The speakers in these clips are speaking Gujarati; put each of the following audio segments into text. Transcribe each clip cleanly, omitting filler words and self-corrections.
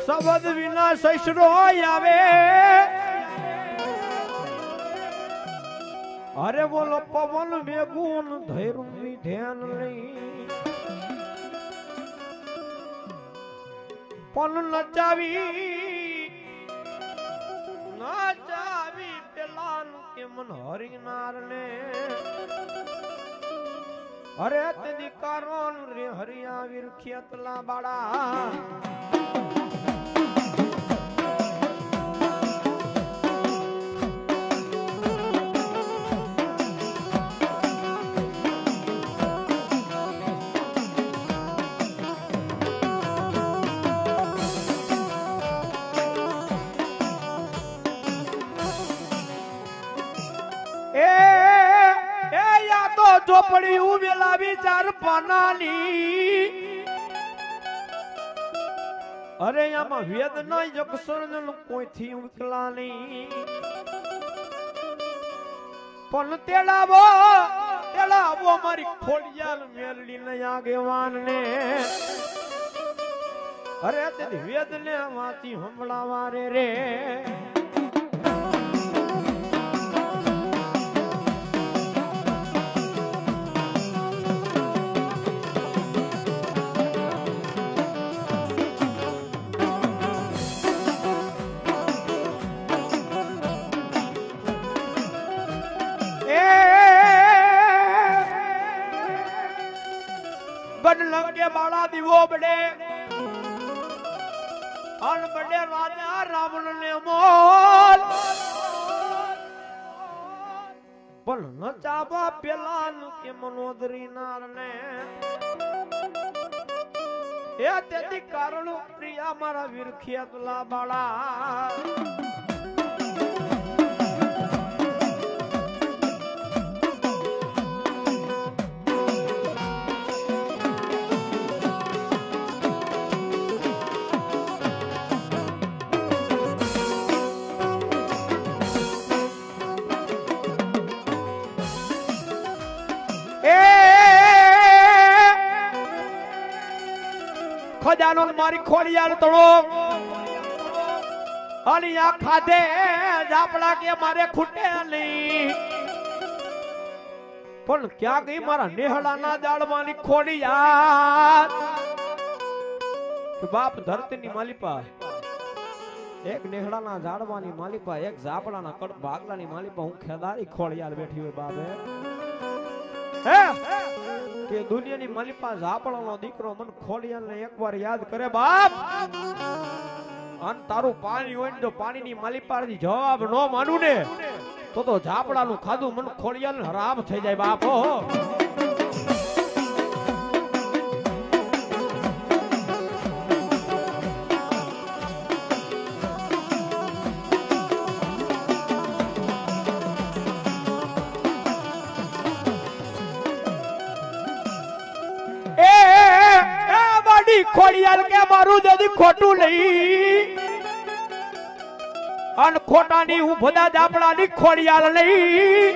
शब्द विना ससुरो आवे अरे बोलो पवन में गुण धैर्य में ध्यान नहीं पन नचावी पेलान के मन हरि नार ने अरे तेरी कारण रे हरिया वीर खेतला बाड़ा झोपड़ी उबेला विचार पानानी अरे आमा वेद ना जग सरन कोई थी विकलानी पण तेड़ावो मारी खोड़ियाल मेलड़ी ने आगेवान ने अरे तेरी वेद ने वाची हमला वारे रे लंगे बाड़ा दिवो बड़े अन बड़े राजा रावण ने मोल पर न चाबा पेलान के मनोदरी नार ने ए तेदी कारण प्रिया मारा वीर खेतला बाड़ा खजानो मारी खोड़ियाल तड़ो अलिया खादे जापड़ा के मारे खुटे नहीं पण क्या गई मारा नेहड़ा ना जाड़वानी खोड़ियाल तो बाप धरती नी मालिपा एक नेहड़ा ना जाड़वानी मालिपा एक जापड़ा ना कड़ भागला नी मालिपा हूँ खेदारी खोड़ियाल बैठी हुई बाप है के दुनिया नी मालिपा जापड़ा नो दीकरो मन खोड़ियाल ने एक बार याद करे बाप अन तारू पानी होय जो पानी नी मालिपा दी जवाब नो मानू ने तो जापड़ा नु खादू मन खोड़ियाल हराम થઈ જાય बाप हो खोड़ियाल के मारू जदी खोटू नहीं अन खोटा नी हूं भदा जापड़ा नी खोड़ियाल नहीं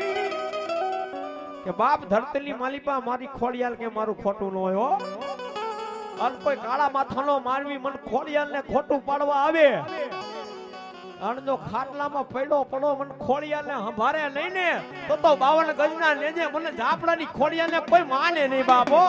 के बाप धरतली मालिपा मारी खोड़ियाल के मारू खोटू नो हो अन कोई काला माथानो मारवी मन खोड़ियाल ने खोटू पाड़वा आवे अन जो खाटला में पड़ो पड़ो मन खोड़ियाल ने हमारे नहीं ने तो 52 गजना लेजे मन जापड़ा नी खोड़ियाल ने कोई माने नहीं बापो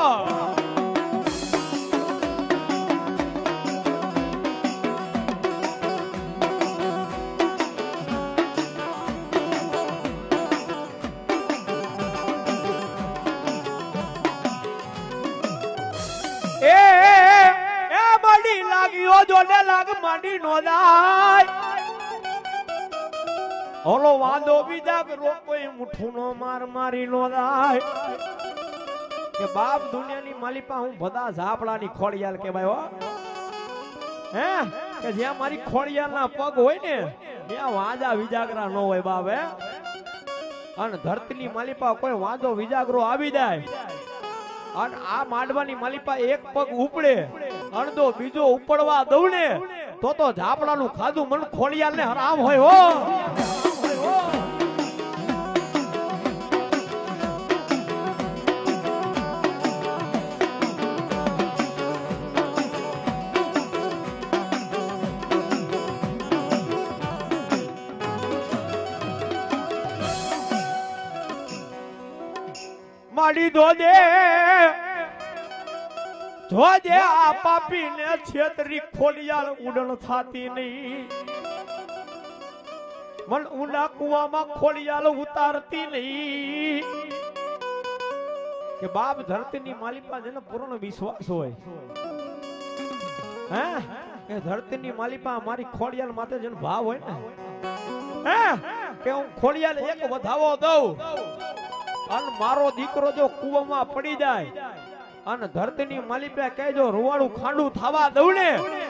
जो ने लाग मांडी नो जाय ઓલો વાંધો બીજા કોઈ મુઠ્ઠું નો માર મારી નો જાય કે બાપ દુનિયાની માલિપા હું બધા ઝાપડાની ખોડિયાલ કહેવાય હો હે કે જ્યાં મારી ખોડિયાલના પગ હોય ને ત્યાં વાંજા વિજાગરા ન હોય બાપ હે અને ધરતીની માલિપા કોઈ વાંધો વિજાગરો આવી જાય અને આ માંડવાની માલિપા એક પગ ઉપડે અડધો બીજો ઉપડવા દઉં ને તો ઝાપડાનું ખાધું મન ખોડિયાલ ને હરામ હોય હો માડી જોજે જોજે આ પાપીને છેતરી ખોડિયાલ ઉડણ થાતી નહીં મન ઊંડા કુવામાં ખોડિયાલ ઉતારતી નહીં કે બાપ ધરતીની માલિપા જેને પૂર્ણ વિશ્વાસ હોય હે કે ધરતીની માલિપા મારી ખોડિયાલ માથે જેનો ભાવ હોય ને હે કે હું ખોડિયાલ એક વધાવો દઉં અને મારો દીકરો જો કુવામાં પડી જાય અને ધરતીની માલિપે કહેજો રૂવાડું ખાંડું થવા દઉં ને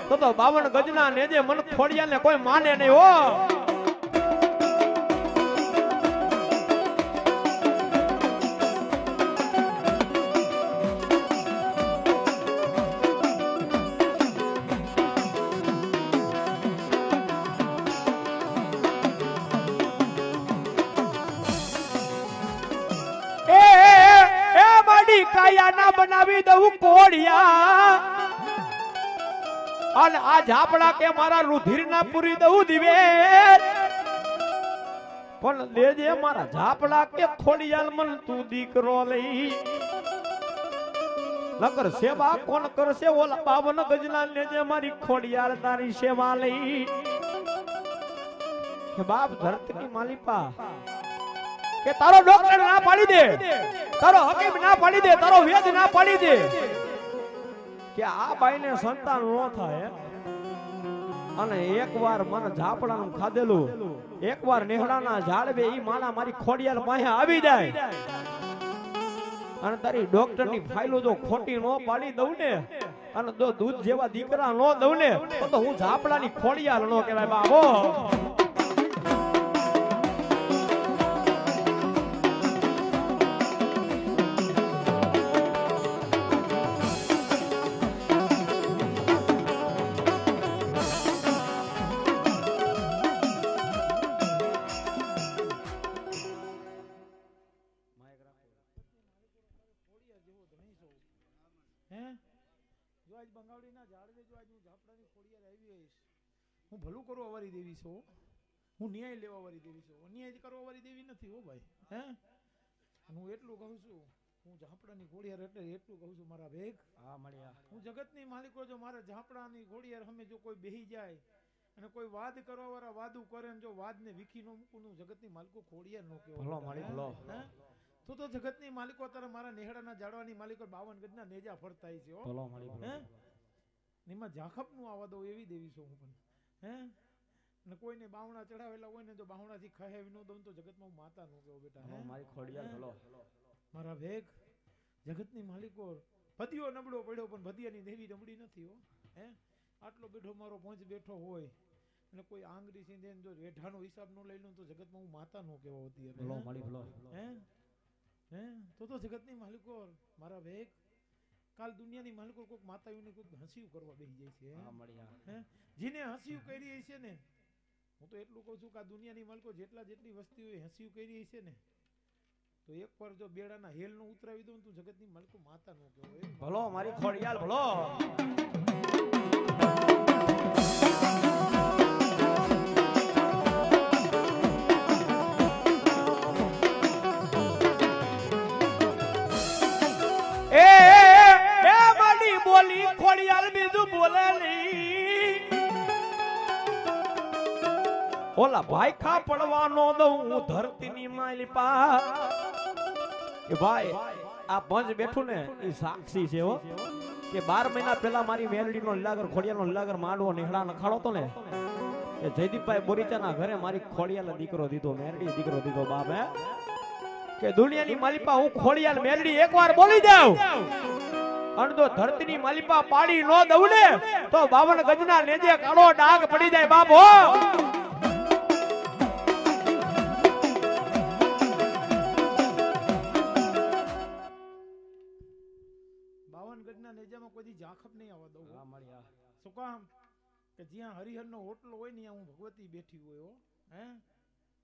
તો 52 ગજના નેજે મન ખોડિયાને કોઈ માને નહીં હો કાયા ના બનાવી દઉં કોડિયા અને આ ઝાપડા કે મારા રુધિર ના પૂરી દઉં દિવે પણ લેજે મારા ઝાપડા કે ખોડિયાલ મન તું દીકરો લઈ નકર સેવા કોણ કરશે ઓલા 52 ગજના લેજે મારી ખોડિયાલ તારી સેવા લઈ કે બાપ ધરતીની માલિપા કે તારો ડોક્ટર ના પાડી દે તારો હકીમ ના પાડી દે તારો વેદ ના પાડી દે કે આ બાઈને સંતાન ન થાય અને એકવાર મને ઝાપડાનું ખાધેલું એકવાર નેહડાના ઝાડવે ઈ માના મારી ખોડિયાલ પાસે આવી જાય અને તારી ડોક્ટરની ફાઇલો જો ખોટી ન પાડી દઉં ને અને જો દૂધ જેવા દીકરા ન દઉં ને તો હું ઝાપડાની ખોડિયાલ ન કહેવાય બાબો હું ભલું કરવા વાળી દેવી છું હું ન્યાય લેવા વાળી દેવી છું અન્યાય કરવા વાળી દેવી નથી હો ભાઈ હે હું એટલું કહું છું હું ઝાપડાની ઘોડિયાર એટલે એટલું કહું છું મારા ભેગ હા મળ્યા હું જગતની માલિકો જો મારા ઝાપડાની ઘોડિયાર સામે જો કોઈ બેહી જાય અને કોઈ વાદ કરવા વાળા વાદું કરે ને જો વાદને વિખી નો મૂકું જગતની માલિકો ઘોડિયાર નો કેવો ભલો મળી ભલો તો જગતની માલિકો તારે મારા નેહડાના જાડવાની માલિકો 52 ગજના નેજા ફરતા છે હો ભલો મળી હે નિમાં ઝાખપનું આવા દો એવી દેવી છું હું પણ હે ને કોઈને બાવણા ચડાવેલા હોય ને જો બાવણાથી ખહેવી નો દઉં તો જગતમાં હું માતા નો કેવો બેટા હે મારી ખોડિયાલ ભલો મારા ભેગ જગતની માલિકો ભદિયો નબળો પડ્યો પણ ભદિયાની દેવી નબળી નથી હો હે આટલો બેઠો મારો પહોંચ બેઠો હોય અને કોઈ આંગળી સીંધે જો રેઢાનો હિસાબ નો લઈ લઉં તો જગતમાં હું માતા નો કેવો હતી ભલો મારી ભલો હે હે તો જગતની માલિકો મારા ભેગ કાલ દુનિયાની માલિકો કોઈક માતાઓને કોઈક હસીયું કરવા બેસી જાય છે હા મળ્યા હે જેને હસીયું કરી છે ને હું તો એટલું કહું છું કે આ દુનિયાની માલિકો જેટલી વસ્તી હોય હસીયું કરી છે ને તો એકવાર જો બેડાના હેલ નો ઉતરાવી દઉં તો જગતની માલિકો માતા નો કહેવાય ભલો મારી ખોડિયાલ ભલો બોલી ખોડિયાલ બીજું બોલે નહીં ઓલા ભાઈ ખા પડવાનો દઉં હું ધરતીની માલિપા કે ભાઈ આ પંચ બેઠું ને એ સાક્ષી છે હો કે 12 મહિના પહેલા મારી મેલડીનો લીલાગર ખોડિયાનો લીલાગર માંડવો નિહળા નખાડો તો ને કે જયદીપભાઈ બોરીચાના ઘરે મારી ખોડિયાલ દીકરો દીધો, મેરડી દીકરો દીધો બાપ હે કે દુનિયાની માલિપા હું ખોડિયાલ મેરડી એકવાર બોલી જાઉં અને તો ધરતીની માલિપા પાડી નો દઉં ને તો 52 ગજના નેજે કાળો ડાઘ પડી જાય બાપ હો. 52 ગજના નેજામાં કોઈ દી ઝાંખપ નહીં આવવા દઉં. શું કામ કે જ્યાં હરિહરનો હોટલો હોય ને હું ભગવતી બેઠી હોય હો. હે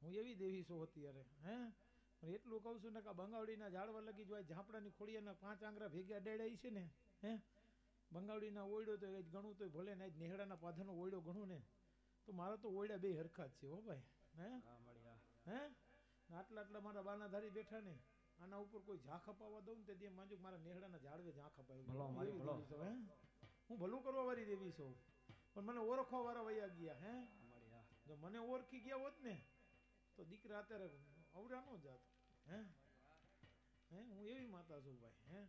હું એવી દેવી છું અત્યારે. હે પણ એટલું કહું છું ને કે બંગાવડીના ઝાડવા લગી જોય ઝાપડાની ખોડિયાના 5 આંગરા ભેગા ડેડાઈ છે ને. હે બંગાવડીના ઓયડો તો ઘણું તો ભલે ને નેહડાના પાધાનો ઓયડો ઘણું ને તો મારા તો ઓયડા બે હરખા જ છે હો ભાઈ. હે હે આટલા આટલા મારા બાના ધારી બેઠા ને આના ઉપર કોઈ ઝાંખ અપાવવા દઉં ને તે દે માંજુ મારા નેહડાના ઝાડવે ઝાંખ અપાવી. હું ભલું કરવા વાળી દેવી છું પણ મને ઓળખવા વાળા વયા ગયા. હે જો મને ઓળખી ગયા હોત ને તો દીકરા અત્યારે અવડા નો જાત. હે હે હું એવી માતા છું ભાઈ. હે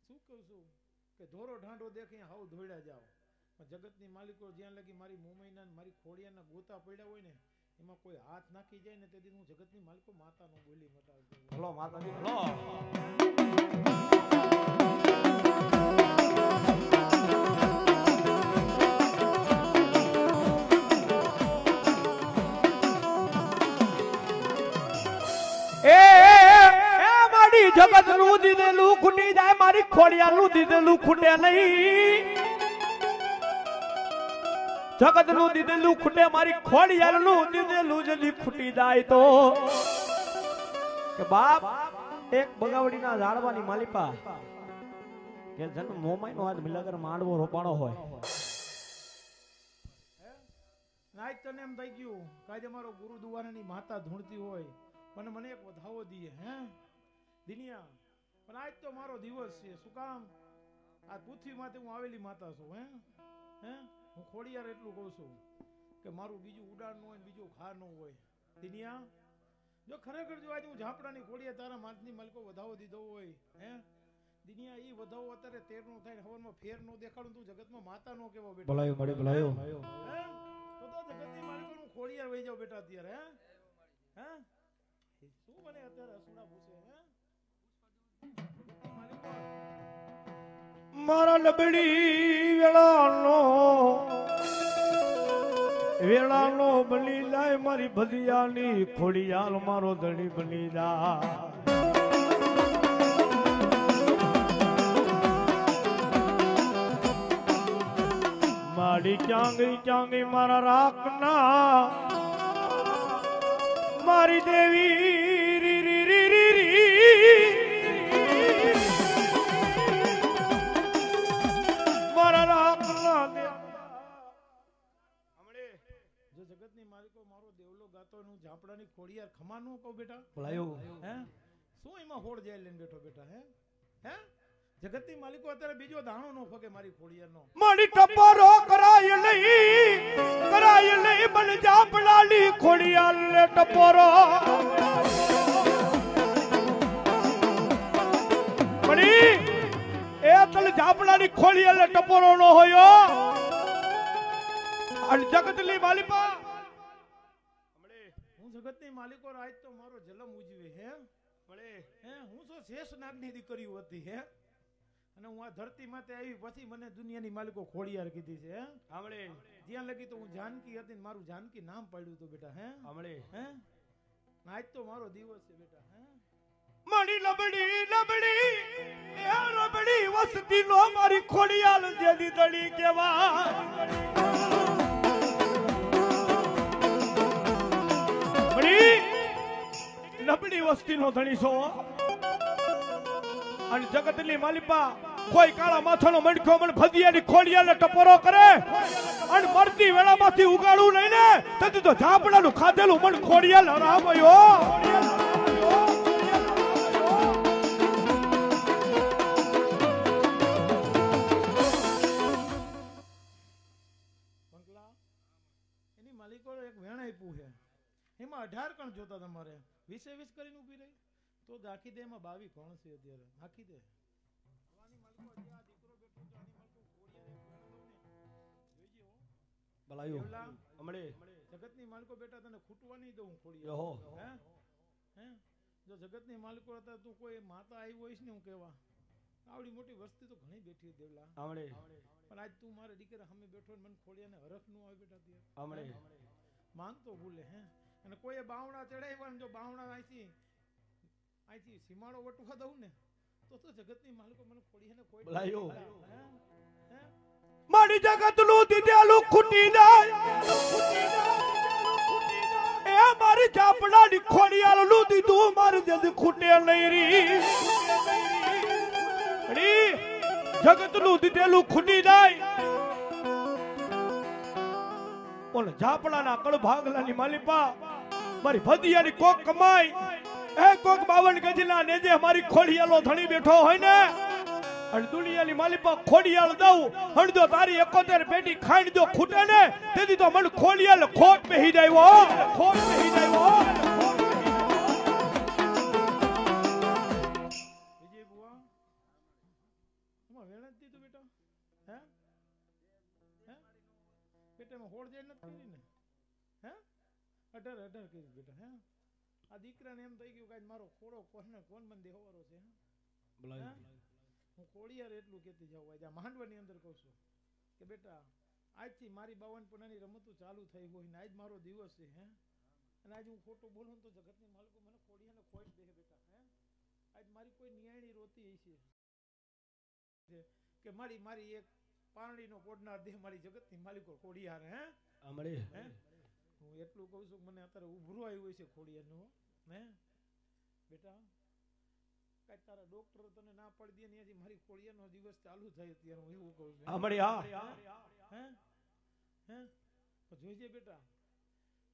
શું કહું છું કે ધોરો ઢાંડો દેખી હાવ ધોળ્યા જાવ પણ જગતની માલિકો જ્યાં લગી મારી મોમઈના મારી ખોડિયાના ગોતા પડ્યા હોય ને એમાં કોઈ હાથ નાખી જાય ને તેથી હું જગતની માલિકો માતાનો બોલી મટાડતો. ભલો માતાજી ભલો. જગત નું દીધેલું ખૂટી જાય મારી ખોડિયાલ નું દીધેલું ખૂટે નહીં. જગત નું દીધેલું ખૂટે મારી ખોડિયાલ નું દીધેલું જલ્દી ખૂટી જાય તો કે બાપ એક બગાવડીના ઝાડવાની માલિપા કે જન મોમાઈ નો આજ મિલગર માંડવો રોપાણો હોય નાઈક તને એમ થઈ ગયું કાજે મારો ગુરુ દુવારાની માતા ધૂણતી હોય મને મને એક વધાવો દીએ. હે દિનિયા પણ આજ તો મારો દિવસ છે. શું કામ આ પૃથ્વીમાંથી હું આવેલી માતા છું. હે હે હું ખોડિયાર એટલું કહું છું કે મારું બીજું ઉડાન ન હોય બીજું ખા ન હોય. દિનિયા જો ખરેખર જો આજે હું ઝાપડાની ખોડિયા તારા માથની માલકો વધાવો દીધો હોય હે દિનિયા ઈ વધાવો અત્યારે તેર નો થાય હવનમાં ફેર નો દેખાડું તું જગતમાં માતા નો કેવો બેટા ભલાયો મળે ભલાયો. હે તો જગતની માલિકો હું ખોડિયાર વઈ જાવ બેટા અત્યારે. હે હે શું મને અત્યારે અસુડા પૂછે. હે મારા લબડી વેળાનો બની જાય મારી ભદિયાની ખોડિયાલ મારો ધણી બની જાય. મારી ચાંગી મારા રાખના મારી દેવી રી રી રી રી રી મારા રાખના દે. જો જગતની માલિકો મારો દેવલો ગાતો હું ઝાપડાની ખોડિયાર ખમા નું કહું બેટા. ભલાયો હે શું એમાં હોડ જાય લઈને બેઠો બેટા. હે હે જગતની માલિકો અત્યારે બીજો દાણો નો ફગે મારી ખોડિયારનો. મારી ટપરો કરાય નહીં બન ઝાપડાની ખોડિયાર લે ટપરો મણી એ તલ ઝાપડાની ખોડિયાર લે ટપરો નો હોયો અને જગતની માલિપા હું જગતની માલિકો આજ તો મારો જન્મ ઉજવે. હે મળે હે હું તો શેષ નાગની દીકરી હતી. હે અને હું આ ધરતી માથે આવી પછી મને દુનિયાની માલિકો ખોડિયાર કીધી છે. હે આમળે જ્યાં લગી તો હું જાનકી હતી ને મારું જાનકી નામ પાડ્યું હતું બેટા. હે આમળે હે આજ તો મારો દિવસ છે બેટા. હે મારી લબડી વસતી નો મારી ખોડિયાલ જેની દડી કેવા લબડી વસ્તી નો ધણી છો અને જગતની માલિપા કોઈ કાળા માથાનો મણખ્યો મને ભદિયાની ખોડિયાને ટપોરો કરે અને મરતી વેળામાંથી ઉગાડું નહીં ને તેથી તો ઝાપડાનું ખાધેલું મન ખોડિયાલ હરામયો. એની માલિકો એક વેણ આપ્યું છે એમાં 18 કણ જોતા તમારે 20 કરીને ઉભી રહી તો રાખી દે એમાં 22 કોણ છે અત્યારે રાખી દે. ભલાયો હમણે જગતની માલિકો બેટા તને ખૂટવા નહીં દઉં ખોડી ઓહો હે હે જો જગતની માલિકો હતા તું કોઈ માતા આવી હોઈશ ને હું કહેવા આવડી મોટી વસ્તી તો ઘણી બેઠી દેવલા હમણે પણ આજ તું મારે દીકરા સામે બેઠો ને મને ખોડિયાને હરખ નું આવે બેટા તે હમણે માંગતો ભૂલે હે અને કોઈએ બાવણા ચડાવ્યા ને જો બાવણા અહીંથી સીમાડો વટવા દઉં ને તો જગતની માલિકો મને ખોડિયાને કોઈ ભલાયો. હે મારી જગત નું દીધેલું ખૂટી જાય એ મારી ચાપડાની ખોડિયાલ નું દીધું મારી જદ ખૂટે નહીં રી જગત નું દીધેલું ખૂટી જાય ઓલ ઝાપડાના કળ ભાગલાની માલિપા મારી ભદિયાની કોક કમાઈ એ કોક 52 ગજના નેજે મારી ખોડિયાલો ધણી બેઠો હોય ને અને દુનિયાની માલિપા ખોડિયાલ દઉં હણદો તારી 71 પેટી ખાઈ દો ખૂટે ને તેથી તો મને ખોડિયાલ ખોટ બેહી જાય ખોટ બેહી જાય વિજય બુઆ વેણ જ દીધું બેટા હે હે બેટા માં હોળ જાય નથી કરી ને હે 18 કરી બેટા હે આ દીકરાને એમ થઈ ગયું કે મારો ખોડો કોણ મને દેહવારો છે હું ખોડિયાર એટલું કહેતી જાઉં આજે માંડવાની અંદર કહું છું કે બેટા આજથી મારી 52 પનાની રમતો ચાલુ થઈ હોય ને આજ મારો દિવસ છે હે અને આજ હું ખોટું બોલું તો જગતની માલિકો મને ખોડિયાને ખોટ દે બેટા હે આજ મારી કોઈ નિયાણી રોતી હશે કે મારી એક પારણીનો પોડનાર દેહ મારી જગતની માલિકો ખોડિયાર હે આમળે હે હું એટલું કહું છું મને અત્યારે ઉભરું આવ્યું છે ખોડિયારનું હે બેટા કાઈ તારા ડોક્ટર તને ના પડી દે ને હજી મારી ખોડિયારનો દિવસ ચાલુ થાય અત્યારે હું એવું કહું છું આમળે હા હે હે તો જોઈજે બેટા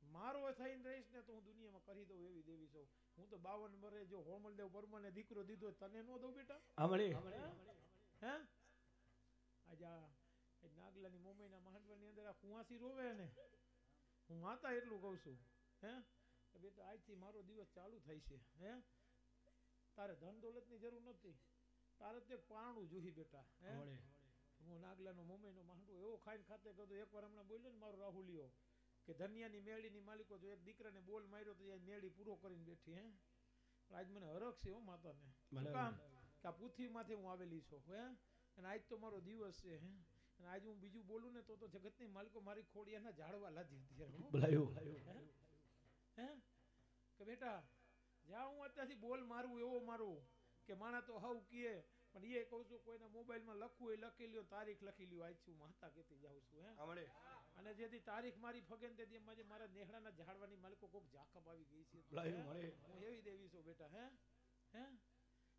મારો થઈને રહીશ ને તો હું દુનિયામાં કરી દઉં એવી દેવી છું હું તો 52 વર્ષે જો હોમલદેવ પરમાને દીકરો દીધો તને નો દઉં બેટા આમળે હે આજા એ નાગલાની મોમઈના માંડવાની અંદર આ કુવાસી રોવે ને હું માતા એટલું કહું છું હે કે બેટા આજથી મારો દિવસ ચાલુ થાય છે હે તારે ધન દોલતની જરૂર નથી તારે તે પાણું જોઈ બેટા હે હું નાગલાનો મોમઈનો માંડવો એવો ખાઈને ખાતે કરતો એકવાર હમણાં બોલ્યો ને મારો રાહુલિયો કે ધનિયાની મેળીની માલિકો જો એક દીકરાને બોલ માર્યો તો એ મેળી પૂરો કરીને બેઠી હે આજ મને હરખ છે હો માતાને શું કામ કે આ પૃથ્વીમાંથી હું આવેલી છું હે અને આજ તો મારો દિવસ છે હે અને આજ હું બીજું બોલું ને તો જગતની માલિકો મારી ખોડિયાના ઝાડવા લાજી હે કે બેટા જા હું અત્યારથી બોલ મારું એવો મારું કે માણા તો હવ કીએ પણ એ કહું છું કોઈના મોબાઈલમાં લખવું હોય લખી લ્યો તારીખ લખી લ્યો આજ છું માતા કહેતી જાઉં છું હે અને જેથી તારીખ મારી ફગેન તેથી મારા નેહડાના ઝાડવાની માલિકો કોક જાકબ આવી ગઈ છે હું એવી દેવી છું બેટા હે હે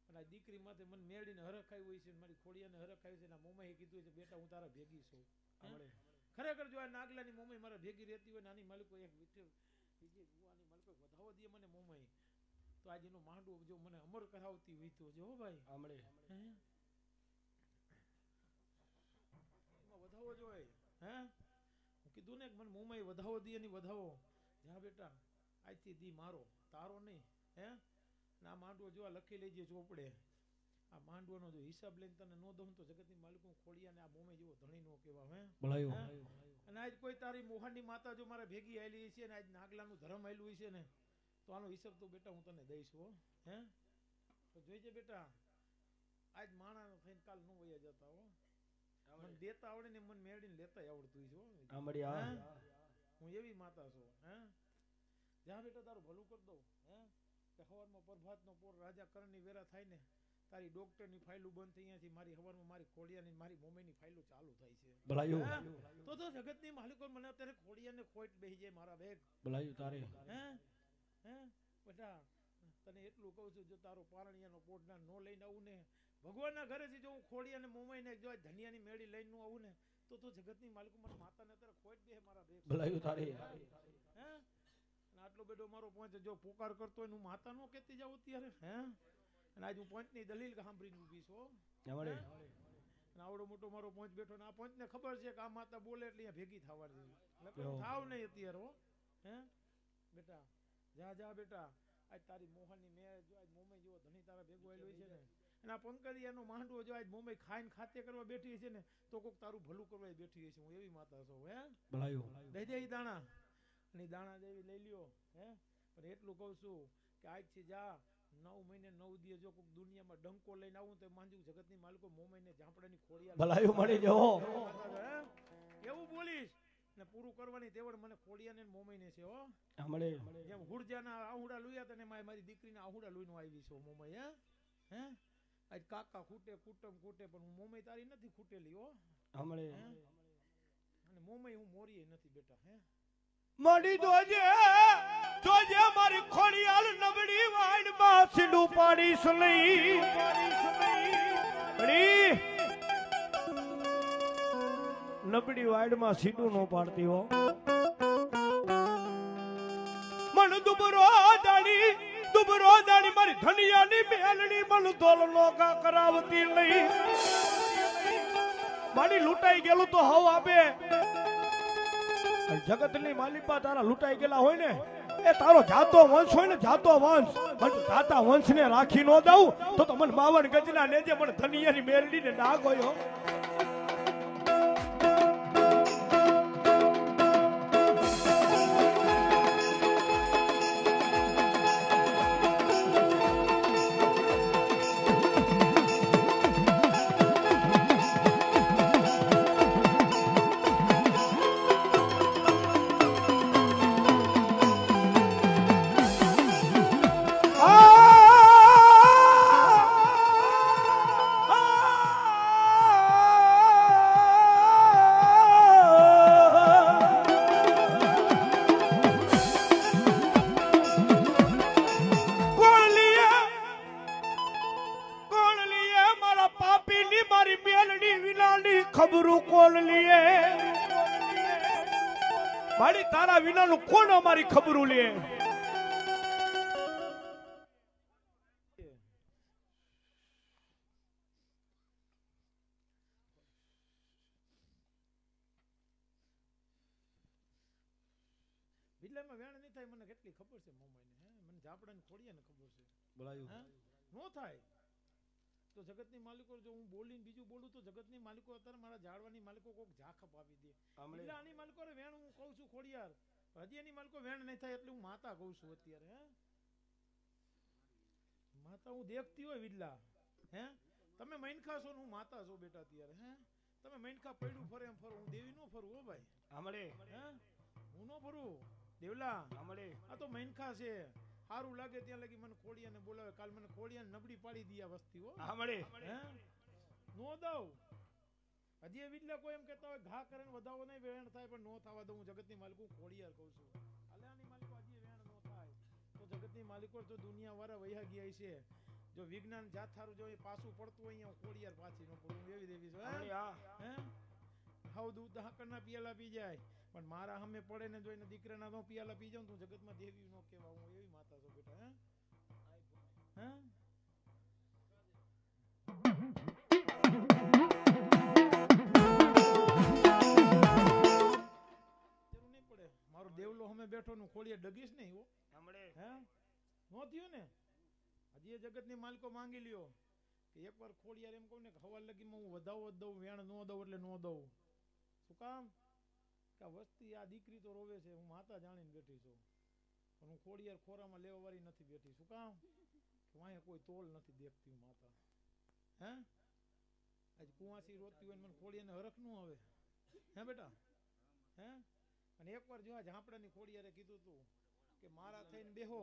અને આ દીકરી માથે મને મેળીને હરખ આવી હોય છે મારી ખોડિયાને હરખ આવી છે એના મોમાએ કીધું છે બેટા હું તારા ભેગી છું ખરેખર જો આ નાગલાની મોમાઈ મારા ભેગી રહેતી હોય નાની માલિકો એક વિજય બુવાની માલિકો વધાવો દે મને મોમાઈ તો આજ એનો માંડવો જો મને અમર કરાવતી હોય તો જો ભાઈ આમળે એમાં વધાવો જોઈએ હે હું કીધું ને મને મોમાઈ વધાવો દે એની વધાવો જા બેટા આજથી દી મારો તારો નહીં હે આ માંડવો જો લખી લેજે ચોપડે આ માંડવાનો જો હિસાબ લઈને તને નો દઉં તો જગતની માલિકો ખોડિયાને આ મોમે જેવો ધણી નો કહેવા હે અને આજ કોઈ તારી મોહનની માતા જો મારે ભેગી આવેલી છે ને આજ નાગલાનું ધર્મ આવેલું છે ને તો આનો હિસાબ તો બેટા હું તને દઈશ હો હે તો જોઈજે બેટા આજ માણા થઈને કાલ નો વયા જતા હો મને દેતા આવડે ને મને મેળીને લેતા આવડતું છે હો હું એવી માતા છું હે જા બેટા તારું ભલું કરી દઉં હે કે હવારમાં પ્રભાતનો પોર રાજા કરણની વેરા થાય ને તારી ડોક્ટરની ફાઇલો બંધ થઈ અહીંયાથી મારી હવારમાં મારી ખોડિયાની મારી મોમેની ફાઇલો ચાલુ થાય છે તો જગતની માલિકો મને અત્યારે ખોડિયાને ખોટ બેહી જાય મારા બેગ ભલાયું તારે હે હે બેટા તને એટલું કહું છું જો તારો પારણિયાનો પોડના નો લઈને આવું ને ભગવાનના ઘરેથી જો હું ખોડિયાને મોમાઈને જો ધનિયાની મેળી લઈને નું આવું ને તો જગતની માલિકો મને માતાને અત્યારે ખોટ બેહે મારા બેગ ભલાયું તારે હે આટલો બધો મારો પોઈન્ટ જો પોકાર કરતો હોય હું માતા નો કહેતી જાઉં ત્યારે હે અને આજ હું પોઈન્ટની દલીલ સાંભળીને ઊભી છું અને આવડો મોટો મારો પોઈન્ટ બેઠો ને આ પોઈન્ટને ખબર છે કે આ માતા બોલે એટલે અહીંયા ભેગી થવાની થાવ નહીં અત્યારે હો હે બેટા જા જા બેટા આજ તારી મોહનની મેં જો આજ મોમે જેવો ધણી તારા ભેગો આવેલો છે ને અને આ પંકજિયાનો માંડવો જો આજ મુંબઈ ખાઈને ખાતે કરવા બેઠી છે ને તો કોક તારું ભલું કરવા બેઠી છે. હું એવી માતા છું. હે દઈ દે ઈ દાણા અને દાણા જેવી લઈ લ્યો. હે પણ એટલું કહું છું કે આજથી જા 9 મહિને 9 દિવસ જો કોક દુનિયામાં ડંકો લઈને આવું તો માંજુ જગતની માલિકો મોમઈને ઝાંપડાની ખોડિયા ભલાયું મળી જવો. એવું બોલીશ ને પૂરું કરવાની તેવડ મને ખોડિયાને મોમઈને છે. હો હમણે જેમ હુરજાના આહુડા લુયા તને મારી દીકરીના આહુડા લુઈનો આવી છો મોમઈ. હે આજ કાકા ખૂટે કુટુંબ ખૂટે પણ હું મોમઈ તારી નથી ખૂટેલી. હો હમણે અને મોમઈ હું મોરીએ નથી બેટા. હે મળી જોજે જોજે મારી ખોડિયાલ નબળી વાઈડ માં સીડું પાડીશ નહીં. નબળી વાઈડ માં સીડું નો પાડતી હો. મન દુબરો દાડી મારી ધનિયાની મેલડી મન દોલ નોકા કરાવતી નહીં. મારી લૂંટાઈ ગયેલું તો હવ આપે. જગતની માલિપા તારા લૂંટાઈ ગયેલા હોય ને એ તારો જાતો વંશ હોય ને જાતો વંશ જાતા વંશ ને રાખી નો દઉં તો મને 52 ગજના નેજે મને ધનિયાની મેરડી ને ડાગ હોય. ખબરું કોણ લીએ મારી તારા વિનાનું કોણ અમારી ખબરું લે. બિલ્લામાં વેણ નહીં થાય મને કેટલી ખબર છે મોમાઈને. હે મને ઝાપડાની ખોડિયાને ખબર છે. નો થાય તો જગતની માલિકો જો હું બોલીને બીજું બોલું તો જગતની માલિકો અત્યારે મારા ઝાડવાની માલિકો કોક ઝાખપ આપી દે. આની માલિકો વેણ હું કહું છું ખોડિયાર હજી એની માલિકો વેણ નહીં થાય એટલે હું માતા કહું છું અત્યારે. હે માતા હું દેખતી હોય વિડલા. હે તમે મૈનખા છો ને હું માતા છો બેટા અત્યારે. હે તમે મૈનખા પડ્યું ફરે એમ ફરો હું દેવી નો ફરું. હો ભાઈ આમળે હે હું નો ફરું દેવલા. આમળે આ તો મૈનખા છે. સારું લાગે ત્યાં લગી મને ખોડિયાને બોલાવે. કાલ મને ખોડિયાને નબળી પાડી દીયા વસ્તી. હો આમળે હે નો દઉં. હજી વિડલા કોઈ એમ કહેતા હોય ઘા કરે વધાવો નહીં વેણ થાય પણ નો થવા દઉં. હું જગતની માલિકો ખોડિયાર કહું છું. અલ્યાની માલિકો હજી વેણ નો થાય તો જગતની માલિકો તો દુનિયા વાળા વૈયા ગયા છે. જો વિજ્ઞાન જાત થારું જો પાછું પડતું હોય હું ખોડિયાર પાછી નો પડું એવી દેવી છે. હે હાવ દૂધ હાકરના પિયાલા પી જાય પણ મારા સામે પડે ને જોઈને દીકરાના નો પિયાલા પી જાઉં તો જગતમાં દેવી નો કહેવા. હું એવી માતા છું બેટા. હે હે મારો દેવલો અમે બેઠો નું ખોડિયા ડગીશ નહીં. હો હે નો થયો ને હજી જગતની માલિકો માંગી લ્યો કે એકવાર ખોડિયાર એમ કહું ને કે હવાલ લગીમાં હું વધાવો જ દઉં વેણ નો દઉં એટલે નો દઉં. શું કામ કે વસ્તી આ દીકરી તો રોવે છે હું માતા જાણીને બેઠી છું પણ હું ખોડિયાર ખોરામાં લેવા વાળી નથી બેઠી. શું કામ કે વાંહે કોઈ તોલ નથી દેખતી હું માતા. હે આજ કુવાસી રોતી હોય મને ખોડિયાને હરખ નું આવે. હે બેટા હે અને એકવાર જો આ ઝાંપડાની ખોડિયારે કીધું તું કે મારા થઈને બેહો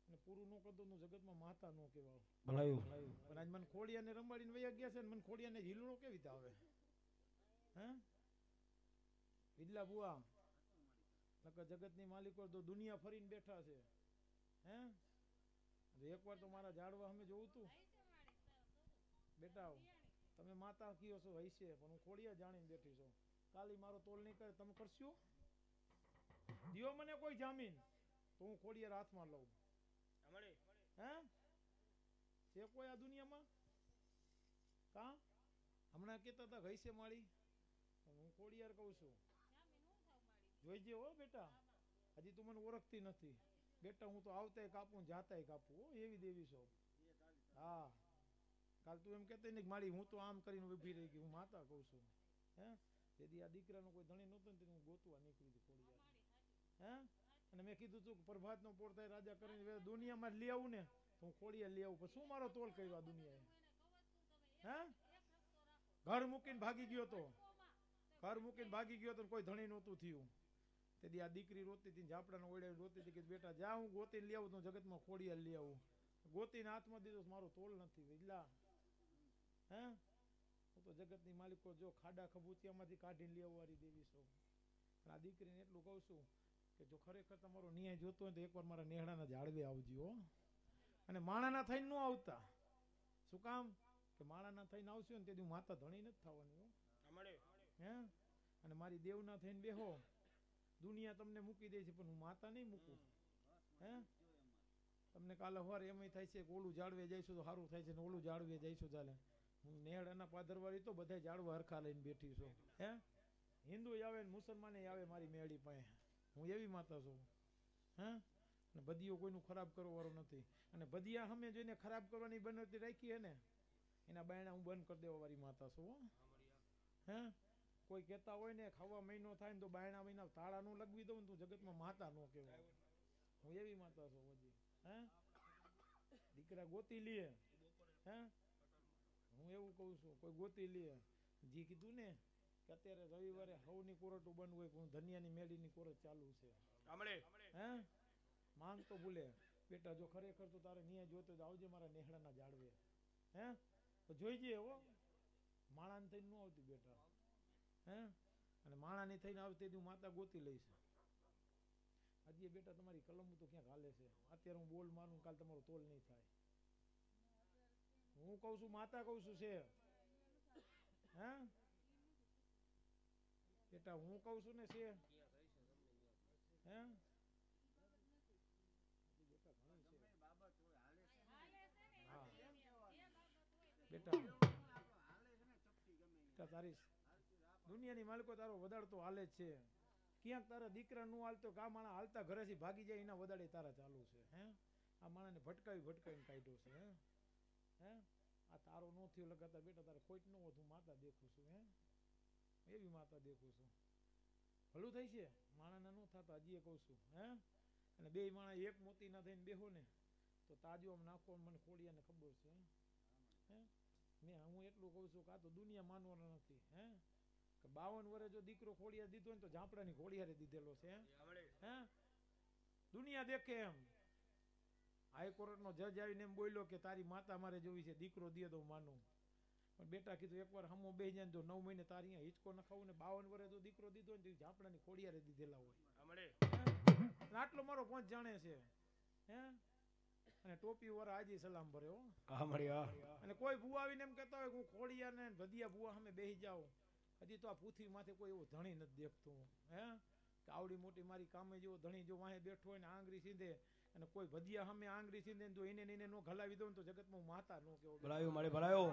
અને પૂરું ન કરતો હું જગતમાં માતા ન કહેવાય. પણ આજ મને ખોડિયાને રંબાડીને વયા ગયા છે ને મને ખોડિયાને હિલડો કેવી રીતે આવે. હે વિડલા બુઆ નકર જગતની માલિકો તો દુનિયા ફરીને બેઠા છે. હે એકવાર તો મારા ઝાડવા અમે જોઉં તું બેટા તમે માતા કયો છો હૈસે પણ હું ખોડિયા જાણીને બેઠી છું. કાલી મારો તોલ નહીં કરે તમે કરશો દિયો મને કોઈ જામીન તો હું ખોડિયાર હાથમાં લઉં. હે છે કોઈ આ દુનિયામાં કા હમણાં કહેતા હતા હૈસે માળી હું ખોડિયાર કહું છું. જોઈજે હો બેટા હજી તું મને ઓળખતી નથી બેટા. હું તો આવતાય કાપું જાતાય કાપું. એવી દેવી છો. હા કાલ તું એમ કહેતી ને કે મારી હું તો આમ કરીને ઊભી રહી ગઈ, હું માતા કહું છું. હે તેથી આ દીકરાનો કોઈ ધણી નહોતો ને તેને હું ગોતવા નીકળી હતી ખોડિયાર. હે અને મેં કીધું તું કે પ્રભાતનો પોર થાય રાજા કરીને દુનિયામાં લઈ આવું ને તો હું ખોડિયાર લઈ આવું. પણ શું મારો તોલ કર્યો આ દુનિયાએ? હે ઘર મૂકીને ભાગી ગયો તો, ઘર મૂકીને ભાગી ગયો તો કોઈ ધણી નહોતું થયું. તેથી આ દીકરી રોતી હતી, ઝાપડાનો ઓળે રોતી હતી કે બેટા જા હું ગોતીને લઈ આવું તો જગતમાં ખોડિયાર લઈ આવું. ગોતીને હાથમાં દીધો મારો તોલ નથી વેલા. હે હું તો જગતની માલિકો જો ખાડા ખબૂચિયામાંથી કાઢીને લઈ આવવારી દેવી છું. આ દીકરીને એટલું કહું છું કે જો ખરેખર તમારો ન્યાય જોતો હોય તો એકવાર મારા નેહડાના ઝાડવે આવજો. અને માણાના થઈને ન આવતા. શું કામ કે માણાના થઈને આવશે ને તેથી માતા ધણી નથી થવાની. હે અને મારી દેવના થઈને બેહો, દુનિયા તમને મૂકી દે છે પણ હું માતા નહીં મૂકું. હે તમને કાલે સવારે એમ થાય છે કે ઓલું જાળવે જઈશું તો સારું થાય છે ને ઓલું જાળવે જઈશું ચાલે. હું નેહડાના પાદરવાળી તો બધા જાળવા હરખા લઈને બેઠી છું. હે હિન્દુ આવે ને મુસલમાને આવે મારી મેળી પાસે. હું એવી માતા છું. હે અને બદીઓ કોઈનું ખરાબ કરવા વાળો નથી. અને બદિયા સામે જોઈને ખરાબ કરવાની બનતી રાખી હે ને એના બાયણા હું બંધ કરી દેવા વાળી માતા છું. હે કોઈ કહેતા હોય ને ખાવા મહિનો થાય ને તો બાયણા મહિના તાળા નો લગવી દઉં ને તું જગતમાં માતા નો કહેવાય. હું એવી માતા છું હજી. હે દીકરા ગોતી લે. હે હું એવું કહું છું કોઈ ગોતી લે. જી કીધું ને કે અત્યારે રવિવારે હવની કોરટું બંધ હોય પણ ધનિયાની મેળીની કોરટ ચાલુ છે. હે માંગ તો ભૂલે બેટા જો ખરેખર તો તારે ન્યાય જોતો આવજે મારા નેહડાના ઝાડવે. હે તો જોઈજે હો માણાને થઈને ન આવતી બેટા. હે અને માણાની થઈને આવતી હું માતા ગોતી લઈશ. હજી બેટા તમારી કલમ તો ક્યાંક હાલે છે. અત્યારે હું બોલ મારું કાલ તમારો તોલ નહીં થાય. હું કઉ છું માતા કઉ છું છે. હે બેટા હું કઉ છું ને છે. હે બેટા તારી દુનિયાની માલિકો તારો વદાડતો હાલે જ છે. ક્યાંક તારા દીકરા નું હાલતો કા માણા હાલતા ઘરેથી ભાગી જાય એના વદાડે તારા ચાલુ છે. હે આ માણાને ભટકાવીને કાઢ્યો છે. હે આ તારો નો થયો લગાતાર બેટા તારે ખોટ ન હોય હું માતા દેખું છું. હે એવી માતા દેખું છું. ભલું થઈ છે માણાના ન થતા હજી કહું છું. હે અને બે માણા એક મોતી ના થઈને બેહો ને તો તાજો આમ નાખો મને ખોડિયાને ખબર છે. હે મેં હું એટલું કહું છું કે આ તો દુનિયા માનવાનો નથી. હે કે 52 વર્ષે જો દીકરો ખોડિયાર દીધો ને તો ઝાપડાની ખોડિયારે દીધેલો છે. હે દુનિયા દેખે એમ. હાઈકોર્ટનો જજ આવીને એમ બોલ્યો કે તારી માતા મારે જોવી છે દીકરો દે તો માનું. પણ બેટા કીધું એકવાર હમો બેહી જાય તો 9 મહિને તારી અહીંયા હિંચકો ન ખાવું ને 52 વર્ષે જો દીકરો દીધો ને તો ઝાપડાની ખોડિયારે દીધેલા હોય. આટલો મારો પંચ જાણે છે. હે અને ટોપી વાળા આજે સલામ ભરે હો. અને કોઈ બુઆ આવીને એમ કહેતા હોય હું ખોડિયાર ને ભદિયા બુઆ સામે બેસી જાઉં હજી તો આ પૃથ્વી માથે કોઈ એવો ધણી નથી દેખતું. હે કે આવડી મોટી મારી કામે જેવો ધણી જો વાહે બેઠો હોય ને આંગળી સીધે અને કોઈ ભદિયા સામે આંગળી સીધે તો એને નો ઘલાવી દઉં તો જગતમાં હું માતા નો કેવો. ભલાયો મારે ભલાયો.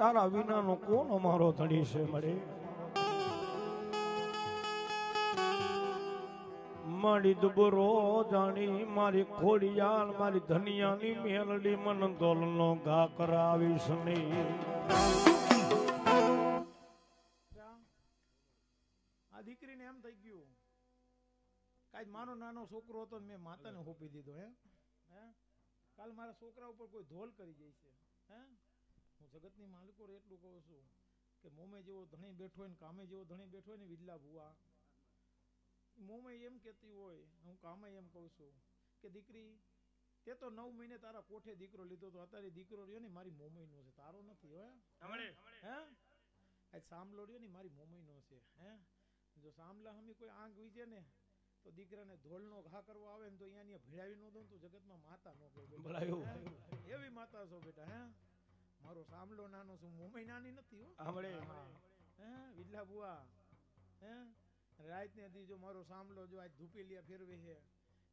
તારા વિનાનો કોણ અમારો ધણી છે મળે. મારી દુબરો જાણી મારી ખોડિયાર મારી ધનિયાની મેલડી મન દોલનો ઘા કરાવીશ નહીં. આ દીકરીને એમ થઈ ગયું કાંઈ મારો નાનો છોકરો હતો ને મેં માતાને સોંપી દીધો. હે કાલ મારા છોકરા ઉપર કોઈ ધોલ કરી જાય છે. હે હું જગતની માલિકો એટલું કહું છું કે મોમે જેવો ધણી બેઠો હોય ને કામે જેવો ધણી બેઠો હોય ને વિજલા ભુવા મોમે એમ કહેતી હોય હું કામે એમ કહું છું કે દીકરી તે તો 9 મહિને તારા કોઠે દીકરો લીધો તો અત્યારે દીકરો રહ્યો ને મારી મોમઈનો છે તારો નથી. હે આજ સાંભળો રહ્યો ને મારી મોમઈનો છે. હે જો સાંભળા હમી કોઈ આંખ વીજે ને તો દીકરાને ધોળનો ઘા કરવા આવે ને તો અહીંયા ભીડાવી ન દઉં તો જગતમાં માતા ન કહે ભલાયું. એવી માતા છો બેટા. હે મારો સામલો નાનો છું, મુંબઈ નાની નથી હો. આમળે. હે વિડલા બુઆ. હે રાત ને દી જો મારો સામલો જો આજ ધૂપેલિયા ફેરવે છે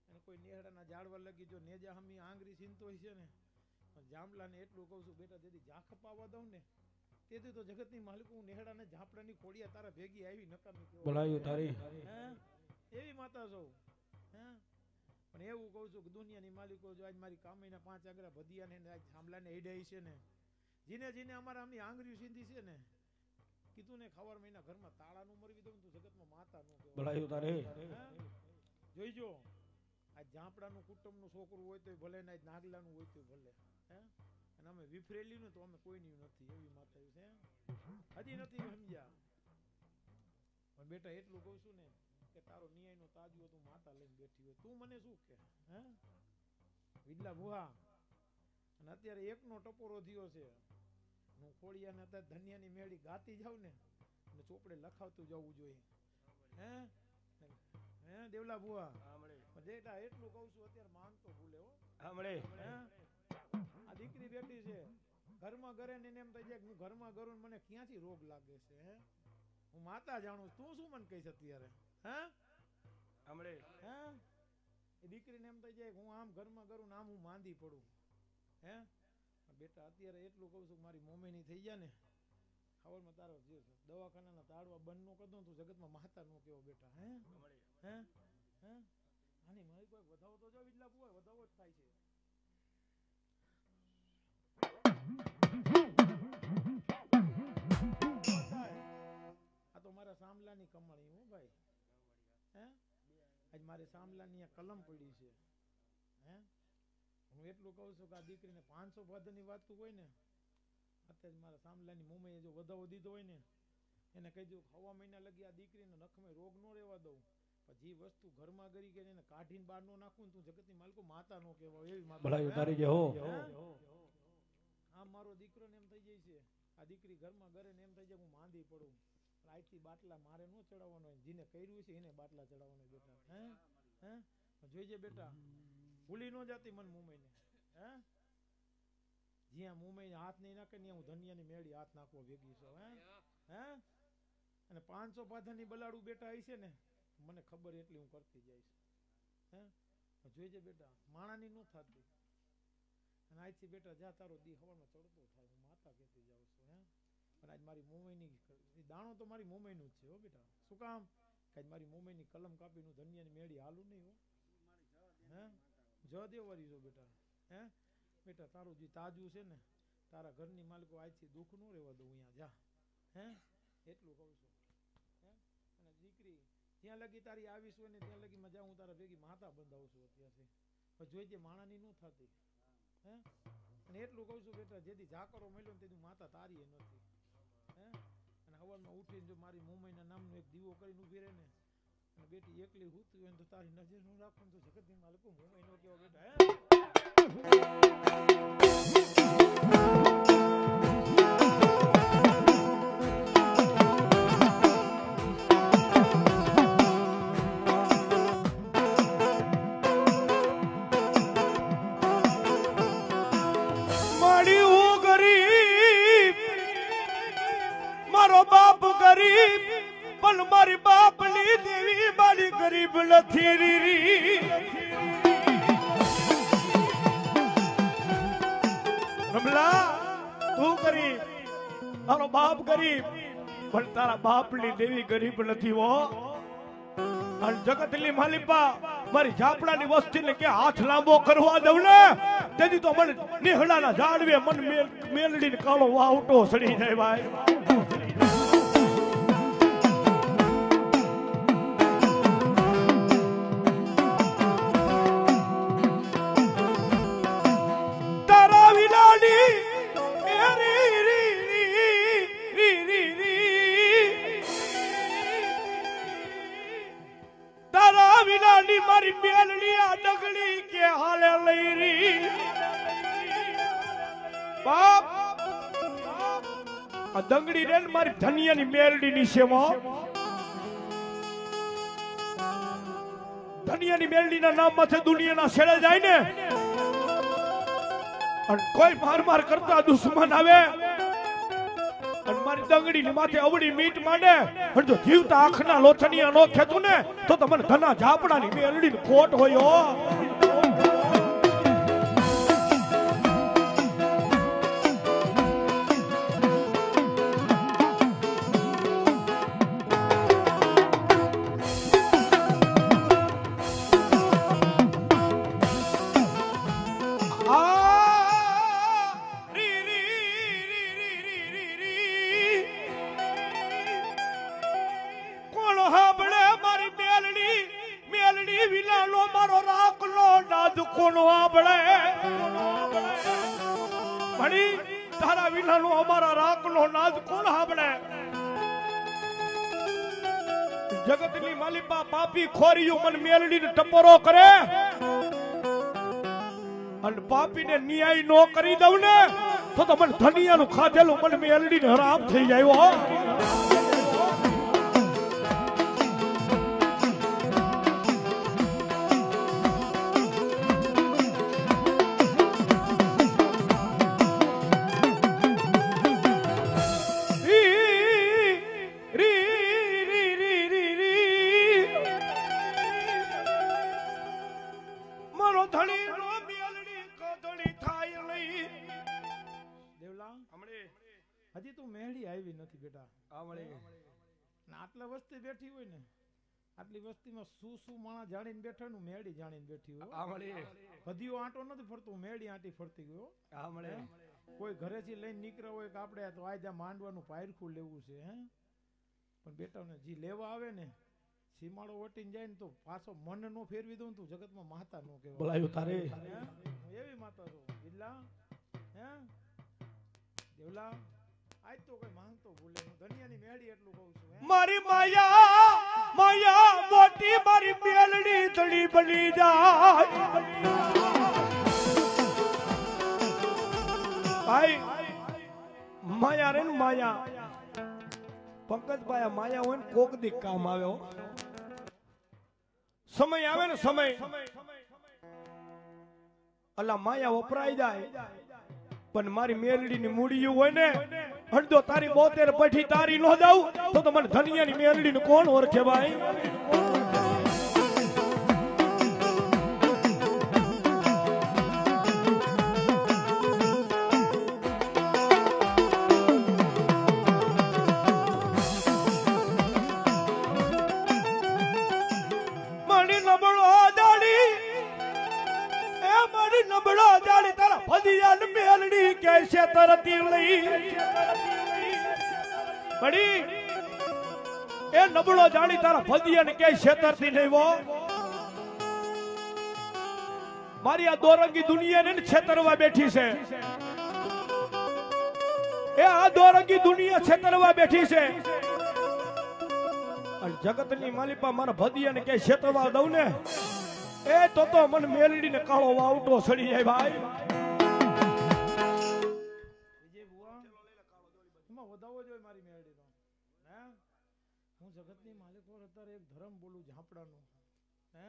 અને કોઈ નેહડાના ઝાડવા લગી જો નેજા હમી આંગળી ચિંતો છે ને, જાંબલાને એટલું કહું છું બેટા, જેથી ઝાંખ પાવા દઉં ને તેથી તો જગતની માલિક હું નેહડાને ઝાપડાની ખોડિયા તારા ભેગી આવી નકામી કેવો. ભલાયું તારી. હે એવી માતા છો. હે પણ એવું કહું છું કે દુનિયાની માલિકો જો આજ મારી કામીના 5 આંગળા ભદિયાને આજ જાંબલાને હેડાઈ છે ને, જીને જીને અમારા આમની આંગળીઓ સીધી છે ને, કીધું ને ખબર મહિના ઘરમાં તાળાનું મરવી દઉં તો જગતમાં માતા નો કહેવાય. ભલાયું તારી. જોઈજો આ ઝાંપડાનું કુટુંબનું છોકરું હોય તો ભલે ને નાગલાનું હોય તો ભલે. હે અને અમે વિફરેલી ને તો અમે કોઈની નથી. એવી માતા છે. હજી નથી સમજ્યા. પણ બેટા એટલું કહું છું ને કે તારો ન્યાયનો તાજવો તું માતા લઈને બેઠી હોય, તું મને શું કે? હે વિડલા બુહા. અને અત્યારે એકનો ટપોરો થયો છે. હું ખોડિયાને અત્યારે ધનિયાની મેળી ગાતી જાઉં ને અને ચોપડે લખાવતું જવું જોઈએ. હે હે દેવલા બુઆ. બેટા એટલું કહું છું અત્યારે માનતો ભૂલે હો. આમળે. આ દીકરી બેઠી છે ઘરમાં ઘરે ને એમ થઈ જાય હું ઘરમાં ઘરું મને ક્યાંથી રોગ લાગે છે? હે હું માતા જાણું, તું શું મને કહીશ અત્યારે? હે આમળે. હે એ દીકરીને એમ થઈ જાય હું આમ ઘરમાં ઘરું આમ હું માંદી પડું. હે બેટા અત્યારે એટલું કહું છું મારી મોમેની થઈ જાય ને ખબરમાં તારો જીવ છે. દવાખાનાના તાળવા બંધ નો કરી દઉં તું જગતમાં માતા નો કેવો બેટા. હે હે હે આની મારી કોઈ વધાવો તો જો વિડલા બુઆ વધાવો જ થાય છે. આ તો મારા સામલાની કમાણી હો ભાઈ. હે આજ મારે સામલાની આ કલમ પડી છે. હે હું એટલું કહું છું કે આ દીકરીને 500 ભાદરની વાતું હોય ને અત્યારે મારા સામલાની મમ્મીએ જો વધાવો દીધો હોય ને એને કહી દઉં 6 મહિના લગી આ દીકરીને નખમે રોગ નો રહેવા દઉં, પછી વસ્તુ ઘરમાં ગરી કે એને કાઢીને બહાર નો નાખું તું જગતની માલિકો માતા નો કહેવાય. એવી માતા. ભલાયું તારી જે હો. આમ મારો દીકરો ને એમ થઈ જાય છે આ દીકરી ઘરમાં ઘરે ને એમ થઈ જાય હું માંદી પડું. આજથી બાટલા મારે નો ચડાવવાનો, જેને કર્યું છે એને બાટલા ચડાવવાનો બેટા. હે હે જોઈજે બેટા ભૂલી નો જાતી મન મુંબઈને. હે જ્યાં મુંબઈ હાથ નહીં નાખે ને હું ધનિયાની મેળી હાથ નાખવો ભેગી છો. હે હે અને 500 પાધાની બલાડું બેટા આવી છે ને મને ખબર એટલી હું કરતી જઈશ. હે જોઈજે બેટા માણાની નો થતી. અને આજથી બેટા જા તારો દી હવામાં ચડતો થાય હું માતા કહેતી જાઉં છું. હે પણ આજ મારી મુંબઈની દાણો તો મારી મુંબઈનું જ છે હો બેટા. શું કામ કે આજ મારી મુંબઈની કલમ કાપીનું ધનિયાની મેળી હાલું નહીં હો. હે જદેવ વારી જો બેટા. હે બેટા તારું જે તાજું છે ને તારા ઘરની માલિકો આજથી દુઃખ નો રહેવા દઉં અહીંયા જા. હે એટલું કહું છું. હે અને દીકરી ત્યાં લગી તારી આવીશ હોય ને ત્યાં લગી મજા હું તારા ભેગી માતા બંધાવું છું અત્યારથી. પણ જોઈજે માણાની ન થતી. હે અને એટલું કહું છું બેટા જેથી ઝાકરો મળ્યો ને તેથી માતા તારી એ નથી. હે અને હવારમાં ઉઠીને જો મારી મુંબઈના નામનો એક દીવો કરીને ઉભી રહે ને અને બેટી એકલી હુતી હોય તો તારી નજર નું રાખવાનું તો જગતની માલિકો મુંબઈ નો કેવો બેટા. હે બાપ ગરીબ પણ મારી બાપની દેવી મારી ગરીબ નથી રી. રમલા તું ગરીબ તારો બાપ ગરીબ પણ તારા બાપની દેવી ગરીબ નથી હો. અને જગતની માલિપા મારી ઝાપડાની વસ્તીને કે હાથ લાંબો કરવા દઉં ને તેથી તો મને નિહળાના ઝાડવે મન મેલડીને કાળો વાવટો સડી જાય ભાઈ. મારી મેલડી આ ડગલી કે હાલે લઈ રી બાપ આ દંગડી રે મારી ધનિયાની મેલડી ની સેવા ધનિયાની મેલડીના નામમાંથી દુનિયાના છેડે જાય ને અને કોઈ માર કરતા દુશ્મન આવે અને મારી દંગડીની માથે અવળી મીટ માંડે અને જો જીવતા આંખના લોથનિયા નો ખેતું ને તો તમને ધના ઝાપડાની મેલડીની ખોટ હોય હો. તારા વિનાનો અમારા રાખનો નાદ કોણ સાંભળે? જગતની માલિપા પાપી ખોરીયું મન મેલડીને ટપોરો કરે અને પાપીને ન્યાય નો કરી દઉં ને તો મને ધનિયાનું ખાધેલું મન મેલડીને હરામ થઈ જાય હો. હજી તું મેળી આવી નથી બેટા. આટલા વસ્તી બેઠી હોય ને, આટલી વસ્તીમાં શું માણસ જાણીને બેઠા નું મેળી જાણીને બેઠી હોય. બધીઓ આંટો નથી ફરતો, મેળી આંટી ફરતી ગયો. કોઈ ઘરેથી લઈને નીકળ્યા હોય કે આપણે તો આજે માંડવાનું પાયરખું લેવું છે, હે પણ બેટાને જી લેવા આવે ને સીમાડો વટીને જાય ને તો પાછો મન નો ફેરવી દઉં તું જગતમાં માતા નો કહેવાય. તારે એવી માતા છો બિલ્લા, હે દેવલા. આજ તો કઈ માંગતો ભૂલે હું ધનિયાની મેળી એટલું કહું છું. મારી માયા મોટી મારી મેલડી તળી બની જાય. ભાઈ માયા રે માયા પંકજભાઈ, માયા હોય ને કોક દી કામ આવ્યો. સમય આવે ને સમય અલા માયા વપરાઈ જાય પણ મારી મેલડીની મૂડીયું હોય ને હણદો તારી 72 પઠી તારી નો દઉં તો મને ધનિયાની મેલડીને કોણ ઓળખે ભાઈ? મણી નબળો દાડી તારા ફદિયાન મેલડી કે છે તરતી લઈ બડી એ નબળો જાણી તારા ફદિયાન કે છેતરતી નહીં વો. મારી આ દોરંગી દુનિયાને છેતરવા બેઠી છે. એ આ દોરંગી દુનિયા છેતરવા બેઠી છે અને જગતની માલિપા મારા ફદિયાને કે છેતરવા દઉં ને એ તો મન મેલડીને કાળો વાવટો સડી જાય ભાઈ. વધાવો જોઈએ મારી મેલડીનો. હે હું જગતની માલિકો અત્યારે એક ધર્મ બોલું ઝાપડાનું. હે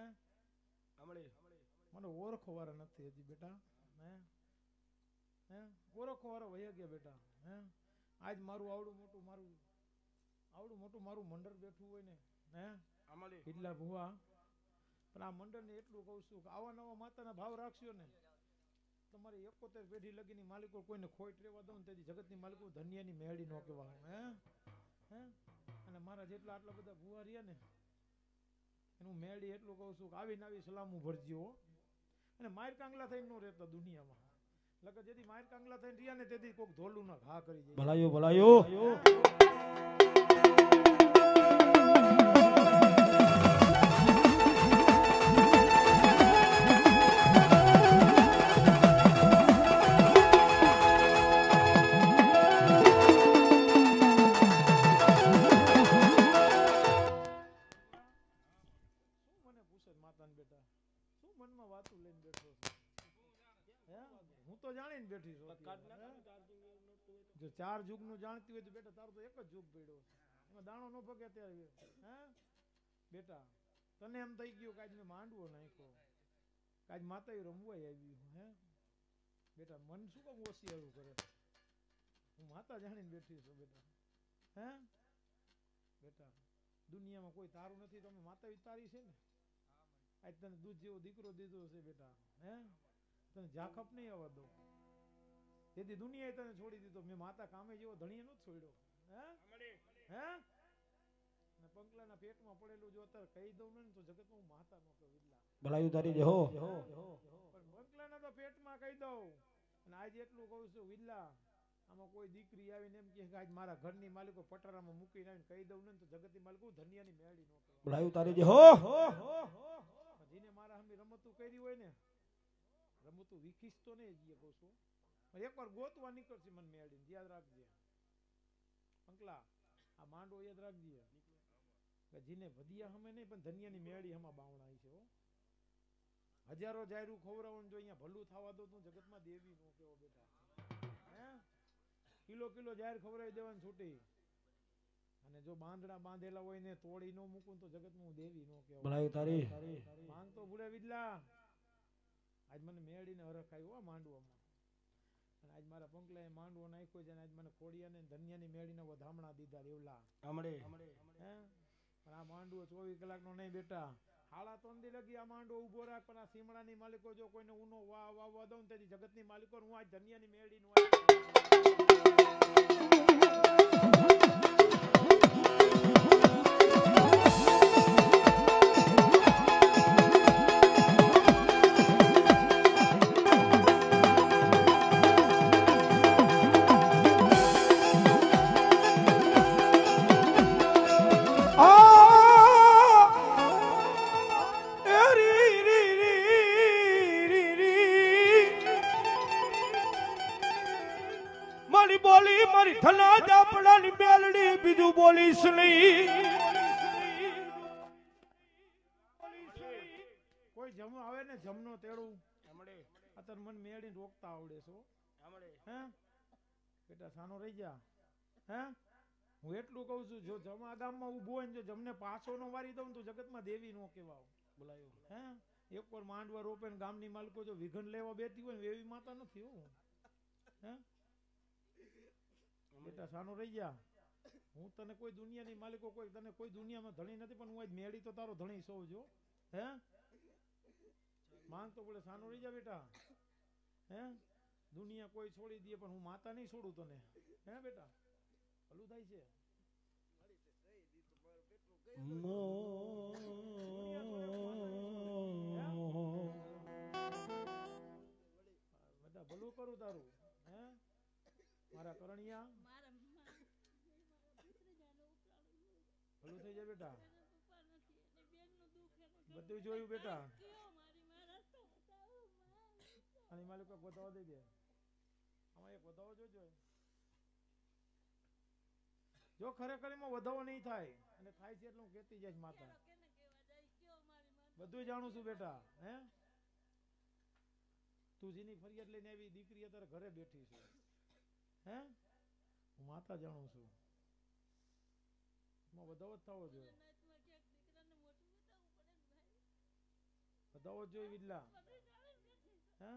મને ઓળખવાળા નથી હજી બેટા. હે ઓળખવાળા વહી ગયા બેટા. હે આજ મારું આવડું મોટું મારું મંડળ બેઠું હોય ને, હે કેટલા ભુવા પણ આ મંડળને એટલું કહું છું કે આવા નવા માતાના ભાવ રાખશો ને તમારી 71 પેઢી લગીની માલિકો કોઈને ખોટ રહેવા દઉં તેથી જગતની માલિકો ધનિયાની મેળી નો કહેવાય. હે અને મારા જેટલા આટલા બધા ભુવા રહ્યા ને એનું મેળી એટલું કહું છું કે આવીને આવી સલામું ભરજો અને માર કાંગલા થઈને નો રહેતા દુનિયામાં. લગા જેથી માર કાંગલા થઈને રહ્યા ને તેથી કોઈક ધોલું ના ઘા કરી જાય. ભલાયો બેઠી જો 4 યુગ નું જાણતી હોય તો બેટા તારો તો એક જ યુગ પડ્યો છે, એમાં દાણો ન પગે ત્યારે. હે બેટા તને એમ થઈ ગયું કે આજ મેં માંડવો નાખ્યો, કે આજ માતાએ રમવાય આવ્યું. હે બેટા મન શું કામ ઓસિયારું કરે? હું માતા જાણીને બેઠી છું બેટા. હે બેટા દુનિયામાં કોઈ તારું નથી, તમે માતા તારી છે ને. આજ તને દૂધ જેવો દીકરો દીધો છે બેટા. હે તને જાખપ નહીં આવવા દો. તેથી દુનિયાએ તને છોડી દીધો, મેં માતા કામે જેવો ધણીએ નો છોડ્યો. હે હે ને પંકલાના પેટમાં પડેલું જો અત્યારે કહી દઉં ને તો જગતમાં હું માતા નો કહું વિદલા. ભલાયું તારી જય હો. પણ પંકલાના તો પેટમાં કહી દઉં. અને આજે એટલું કહું છું વિદલા, આમાં કોઈ દીકરી આવીને એમ કે આજ મારા ઘરની માલિકો પટારામાં મૂકીને આવીને કહી દઉં ને તો જગતની માલિકો ધનિયાની મેળી નો કહે. ભલાયું તારી જય હો. જેને મારા હમી રમતું કરી હોય ને, રમતું વિખીસ તો નહીં જ કહું છું, એકવાર ગોતવા નીકળશે મને મેળીને. યાદ રાખજે પંકલા, આ માંડો યાદ રાખજે કે જીને વધિયા હમે નહીં પણ ધનિયાની મેળી હમા બાવણા છે. હજારો જાયરું ખવડાવવાનું જો અહીંયા ભલું થવા દો તું જગતમાં દેવી નો કેવો બેટા. હે કિલો કિલો જાહેર ખવડાવી દેવાની છૂટી, અને જો બાંધડા બાંધેલા હોય ને તોડી નો મૂકું તો જગતમાં હું દેવી નો કેવો. ભલાયું તારી માંગ તો ભૂલે વિદલા. આજ મને મેળીને હરખ આવ્યો માંડવામાં, અને આજ મારા પંકલાએ માંડવો નાખ્યો છે, અને આજ મને ખોડિયાને ધનિયાની મેળીને વધામણા દીધા રેવલા. આમડે હે પણ આ માંડવો 24 કલાકનો નહીં બેટા. હાડા 3 દી લગી આ માંડવો ઉભો રાખ, પણ આ સીમડાની માલિકો જો કોઈને ઊનો વાવવા દઉં તેથી જગતની માલિકો હું આજ ધનિયાની મેળી નું બીજું બોલીશ નહીં. કોઈ જમ આવે ને જમનો તેડું અત્યારે મને મેળીને રોકતા આવડે છો. હે બેટા સાનો રહી જા. હે હું એટલું કહું છું, જો જમા ગામમાં ઉભો હોય ને જો જમને પાછો નો વારી દઉં તો જગતમાં દેવી નો કહેવાય. બોલાયો હે એક પર માંડવા રોપે ને ગામની માલિકો જો વિઘન લેવા બેઠી હોય ને એવી માતા નથી હો. હે બેટા સાનો રહી જા. હું તને કોઈ દુનિયાની માલિકો કોઈ તને કોઈ દુનિયામાં ધણી નથી, પણ હું આજ મેળી તો તારો ધણી સૌ જો. હે માંગ તો બોલે સાનો રહી જા બેટા. હે દુનિયા કોઈ છોડી દે પણ હું માતા નહીં છોડું તને. હે બેટા ભલું થાય છે. બેટા ભલું કરું તારું. હે મારા કરણિયા ભલું થઈ જાય બેટા. બધું જોયું બેટા. અને માલિક વધાવો દઈ દે. આમાં એક વધાવો જોજો. જો ખરેખર એમાં વધાવો નહીં થાય અને થાય છે એટલે હું કહેતી જઈશ માતા. બધું જાણું છું બેટા. હે તું જેની ફરિયાદ લઈને આવી દીકરી અત્યારે ઘરે બેઠી છે. હે હું માતા જાણું છું. એમાં વધાવો જ થવો જોઈએ. વધાવો જ જોઈએ વિદલા. હે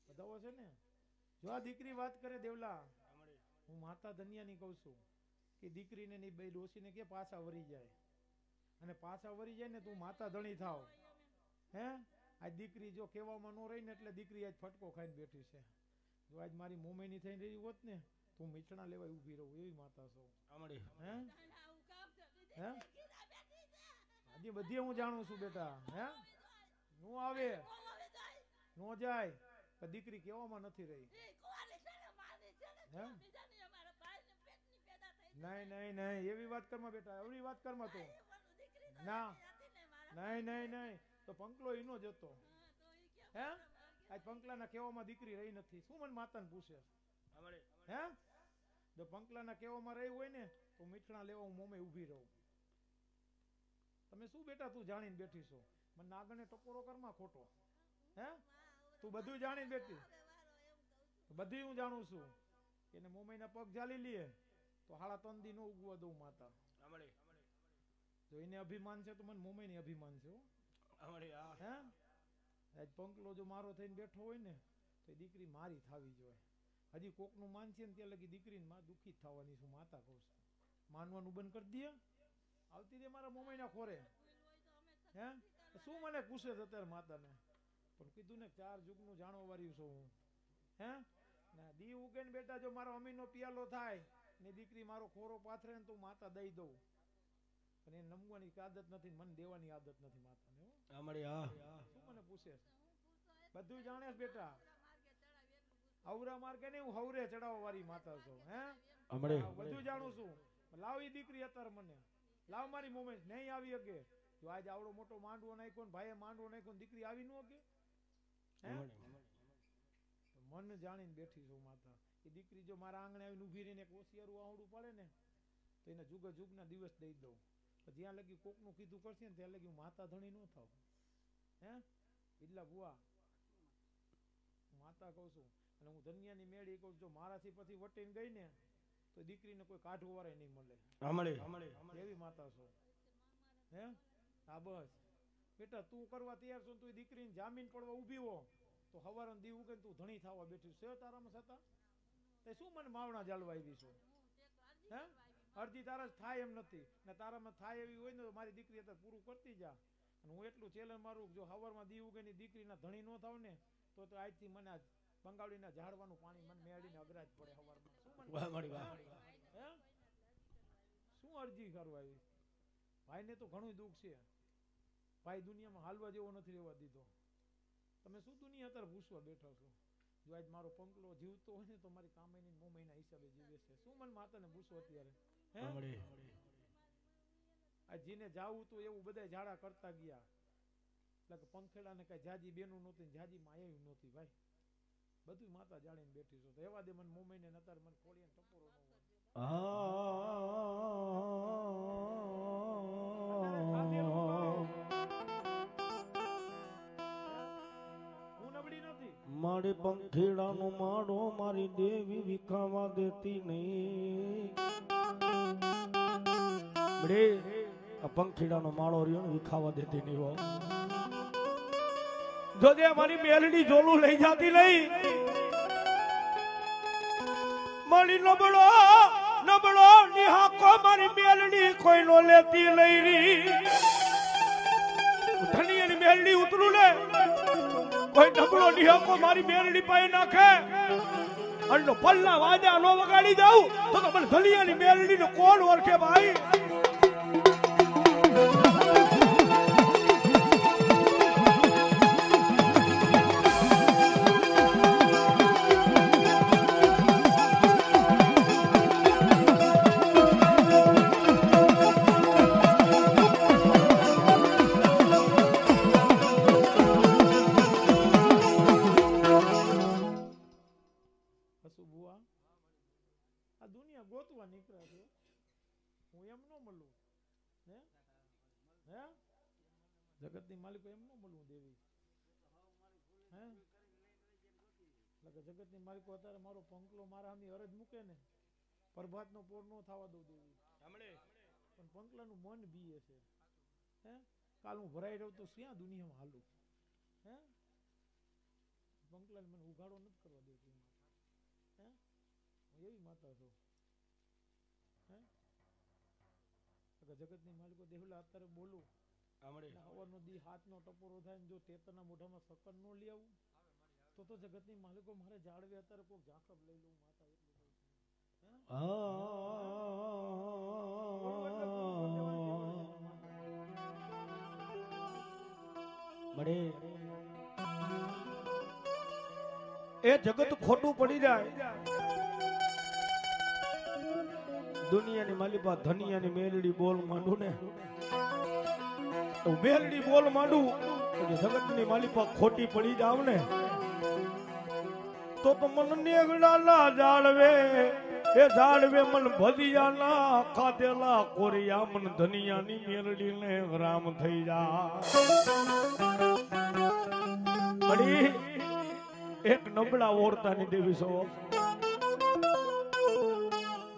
વધાવો છે ને. જો આ દીકરી વાત કરે દેવલા, હું માતા ધનિયાની કહું છું કે દીકરીને ની બે ડોસીને કે પાછા વરી જાય, અને પાછા વરી જાય ને તું માતા ધણી થાવ. હે આજ દીકરી જો કહેવામાં ન રહી ને એટલે દીકરી આજ ફટકો ખાઈને બેઠી છે. જો આજ મારી મોમેની થઈને રહી હોત ને તું મીઠણા લેવાય ઊભી રહું એવી માતા છો. હે હે આજે બધી હું જાણું છું બેટા. હે નો આવે નો જાય તો દીકરી કેવામાં નથી રહી. હે નહીં નહીં નહીં એવી વાત કરમાં બેટા, એવી વાત કરમાં તો ના નહીં નહીં નહીં તો પંકલો એનો જ હતો. હે આજ પંકલાના કહેવામાં દીકરી રહી નથી. શું મને માતાને પૂછે? હે જો પંકલાના કહેવામાં રહી હોય ને તો મીઠણા લેવા હું મોમે ઊભી રહું. તમે શું બેટા તું જાણીને બેઠી છો? મને નાગણે ટકોરો કરમાં ખોટો. હે તું બધું જાણીને બેઠી. બધું હું જાણું છું. એને મોમેના પગ ઝાલી લઈએ તો હાડા 3 દી નો ઉગવા દઉં માતા. જો એને અભિમાન છે તો મને મોમાઈની અભિમાન છે હો. હે આજ પંકલો જો મારો થઈને બેઠો હોય ને તો દીકરી મારી થાવી જોઈએ. હજી કોકનું માન છે ને ત્યાં લગી દીકરીને માં દુઃખી થવાની છું. માતા કહું છું માનવાનું બંધ કરી દે. આવતી રે મારા મોમાઈના ખોરે. હે શું મને પૂછે છે અત્યારે માતાને? પણ કીધું ને 4 યુગનું જાણવા વાળ્યું છું હું. હે ના દી ઉગે ને બેટા જો મારો અમીનો પિયાલો થાય ને દીકરી મારો ખોરો પાથરે ને તો માતા દઈ દઉં. પણ એ નમવાની આદત નથી, મને દેવાની આદત નથી માતાને. શું મને પૂછે? બધું જાણે બેટા. અવરા માર્ગે નહીં, હું હવરે ચડાવવા વાળી માતા છું. હે બધું જાણું છું. લાવ ઈ દીકરી અત્યારે મને લાવ મારી મોમેન્ટ નહીં આવી શકે. જો આજ આવડો મોટો માંડવો નાખ્યો ને ભાઈએ માંડવો નાખ્યો ને દીકરી આવી ન શકે. હે મન જાણીને બેઠી છું માતા. એ દીકરી જો મારા આંગણે આવીને ઊભી રહીને એક ઓશિયારું આવડું પડે ને તો એને જુગ જુગના દિવસ દઈ દઉં. જ્યાં લગી કોકનું કીધું કરશે ને ત્યાં લગી હું માતા ધણી ન થાવ. હે એટલા બુઆ માતા કહું છું. અને હું ધનિયાની મેળી કહું જો મારાથી પછી વટીને ગઈ ને તો દીકરીને કોઈ કાઢવા વાળા નહીં મળે. એવી માતા છો. હે હા બસ બેટા તું કરવા તૈયાર છો તું દીકરીને જામીન પડવા ઊભી હો તો હવારે દી ઉગે તું ધણી થવા બેઠી છે તારામાં છતાં તે શું મને માવણા જાળવા આવી છો? હે અરજી તારા થાય એમ નથી ને તારામાં થાય એવી હોય ને તો મારી દીકરી અત્યારે પૂરું કરતી જા. અને હું એટલું ચેલેન્જ મારું જો હવારમાં દી ઉગે ની દીકરીના ધણી ન થાવ ને તો આજથી મને બંગાળીના ઝાડવાનું પાણી મને મેળીને અગરાજ પડે હવારમાં. શું અરજી કરવા આવી? ભાઈને તો ઘણું દુઃખ છે. ભાઈ દુનિયામાં હાલવા જેવો નથી રહેવા દીધો. તમે શું દુનિયા અત્યારે પૂછવા બેઠા છો? જો આજ મારો પંકલો જીવતો હોય ને તો મારી કામની 9 મહિના હિસાબે જીવે છે. શું મને માતાને પૂછો અત્યારે? હે આ જીને જાવું તો એવું બધા ઝાડા કરતા ગયા. એટલે પંખેડાને કઈ જાજી બેનું નહોતી, જાજી માયાયું નહોતી ભાઈ. બધું માતા જાણીને બેઠી છો. તો એવા દે મને 9 મહિને અત્યારે મને ખોડીને ટપોરો ન હોય. મારી પંખીડાનો માળો મારી દેવી વિખાવા દેતી નહીં. આ પંખીડાનો માળો રહ્યો ને વિખાવા દેતી નહીં હો. જોજે મારી મેલડી ઝોલું લઈ જાતી નહીં. મારી નબળો નબળો નિહાકો મારી મેલડી કોઈ નો લેતી લઈ રી. ધની એની મેલડી ઉતરું ને કોઈ નબળો નિહાકો મારી મેલડી પાઈ નાખે અને પલ્લા વાજા નો વગાડી જાઉં તો મને ધલિયાની મેલડી નો કોણ ઓળખે ભાઈ? ગોતવા નીકળ્યા છો હું એમ ન મળું. હે જગતની માલિકો એમ ન મળું દેવી. હે જગતની માલિકો અત્યારે મારો પંકલો મારા સામે અરજ મૂકે ને પ્રભાતનો પોર નો થવા દઉં દેવી. પણ પંકલાનું મન બીએ છે. હે કાલ હું ભરાઈ રહું તો ક્યાં દુનિયામાં હાલું? હે પંકલાને મને ઉઘાડો નથી કરવા દેતી. હે એવી માતા છો. જગતની માલિકો દેહલા અત્યારે બોલું હવાનો દી હાથનો ટપોરો થાય જો તેતરના મોઢામાં સકન નો લઈ આવું તો જગતની માલિકો મારે જાળવે અત્યારે કોઈ જાકબ લઈ લઉં માતા. એ જગત ખોટું પડી જાય. દુનિયાની માલિપા ધનિયાની મેલડી બોલ માંડું ને મેલડી બોલ માંડું જગતની માલિપા ખોટી પડી જાવ ને તો મન નેગડા ના જાળવે એ જાળવે મન ભલિયા ના ખાધેલા કોરિયા મન ધનિયાની મેલડી ને રામ થઈ જા. એક નબળા ઓરતાની દેવી છો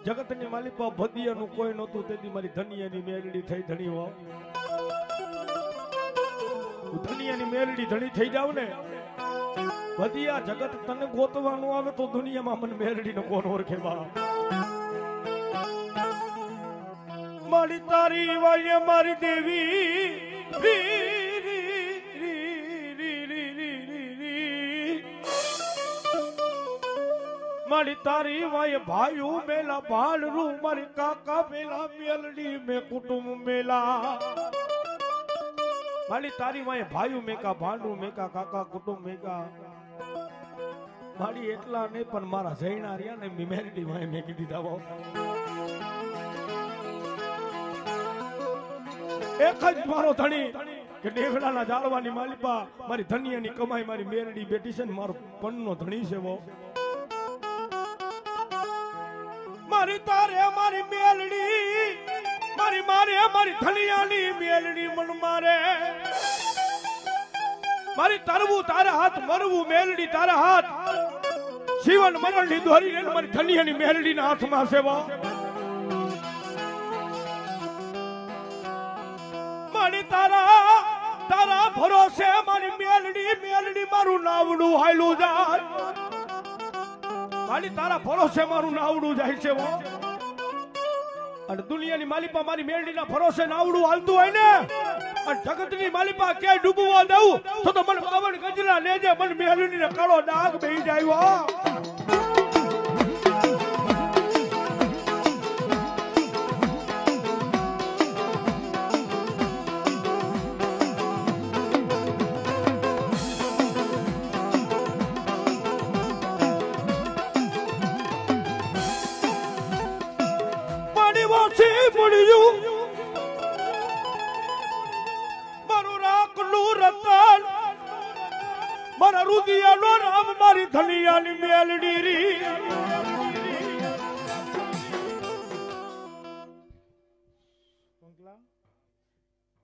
જગતની માલિપા ભદિયાનું કોઈ નહોતું તેથી મારી ધનિયાની મેલડી થઈ ધણી હો ધનિયાની મેલડી ધણી થઈ જાવ ને ભદિયા જગત તને ગોતવાનું આવે તો દુનિયામાં મને મેલડીનો કોણ ઓળખે બા મારી તારી વાય મારી દેવી મારી તારી વાય ભાઈઓ મેલા ભાડરું મારી કાકા મેલા મેલડી મે કુટુંબ મેલા મારી તારી વાય ભાઈઓ મેકા ભાડરું મેકા કાકા કુટુંબ મેકા મારી એટલા નહીં પણ મારા જૈના રહ્યા ને મેલડી વાય મેં કીધી દાવો એક જ મારો ધણી કે નેવડાના જાળવાની માલિપા મારી ધનિયાની કમાઈ મારી મેરડી બેટી છે ને મારો પણનો ધણી છે વો મારી તારે મારી મેલડી મારી મારી ધનિયાની મેલડી મન મારે મારી તરવું તારા હાથ મરવું મેલડી તારા હાથ જીવન મરણ ની દોરી ને મારી ધનિયાની મેલડી ના હાથમાં છે વો મારી તારા ભરોસે મારી મેલડી મારું નાવડું હાયલું જાય મારી તારા ભરોસે મારું નાવડું જાય છે વો અને દુનિયાની માલિપા મારી મેલડીના ભરોસે નાવડું હાલતું હોય ને અને જગતની માલિપા ક્યાંય ડૂબવા દઉં તો મને પવન ગજરા લેજે મને મેલડીને કાળો ડાઘ બેહી જાય હો મારા રુદિયાનો રામ મારી ધનિયાની મેલડી રી પંકલા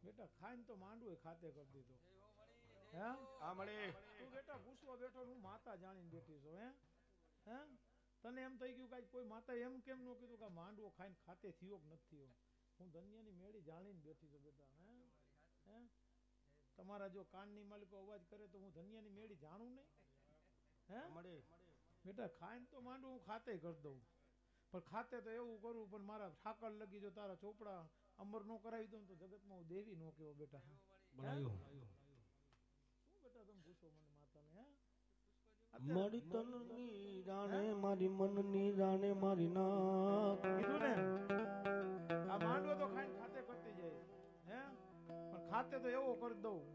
બેટા ખાઈને તો માંડવું ખાતે કરી દીધો હે આ મળે તું બેટા ગુસ્સો બેઠો હું માતા જાણીને બેઠી છું હે તને એમ થઈ ગયું કે કોઈ માતા એમ કેમ નો કીધું કે માંડવો ખાઈને ખાતે થયો કે નથી થયો હું ધનિયાની મેળી જાણીને બેઠી છું બેટા હે તમારા જો કાનની માલિકો અવાજ કરે તો હું ધનિયાની મેળી જાણું નહીં હે મળે બેટા ખાઈને તો માંડવું હું ખાતે કરી દઉં પણ ખાતે તો એવું કરું પણ મારા ઠાકર લગી જો તારા ચોપડા અમર નો કરાવી દઉં તો જગતમાં હું દેવી નો કેવો બેટા બનાવ્યો શું બેટા તમે પૂછો મને માતાને હે મારી તનની જાણે મારી મનની જાણે મારી ના કીધું ને આ માંડવો તો ખાઈને ખાતે કરતી જાય હે પણ ખાતે તો એવો કરી દઉં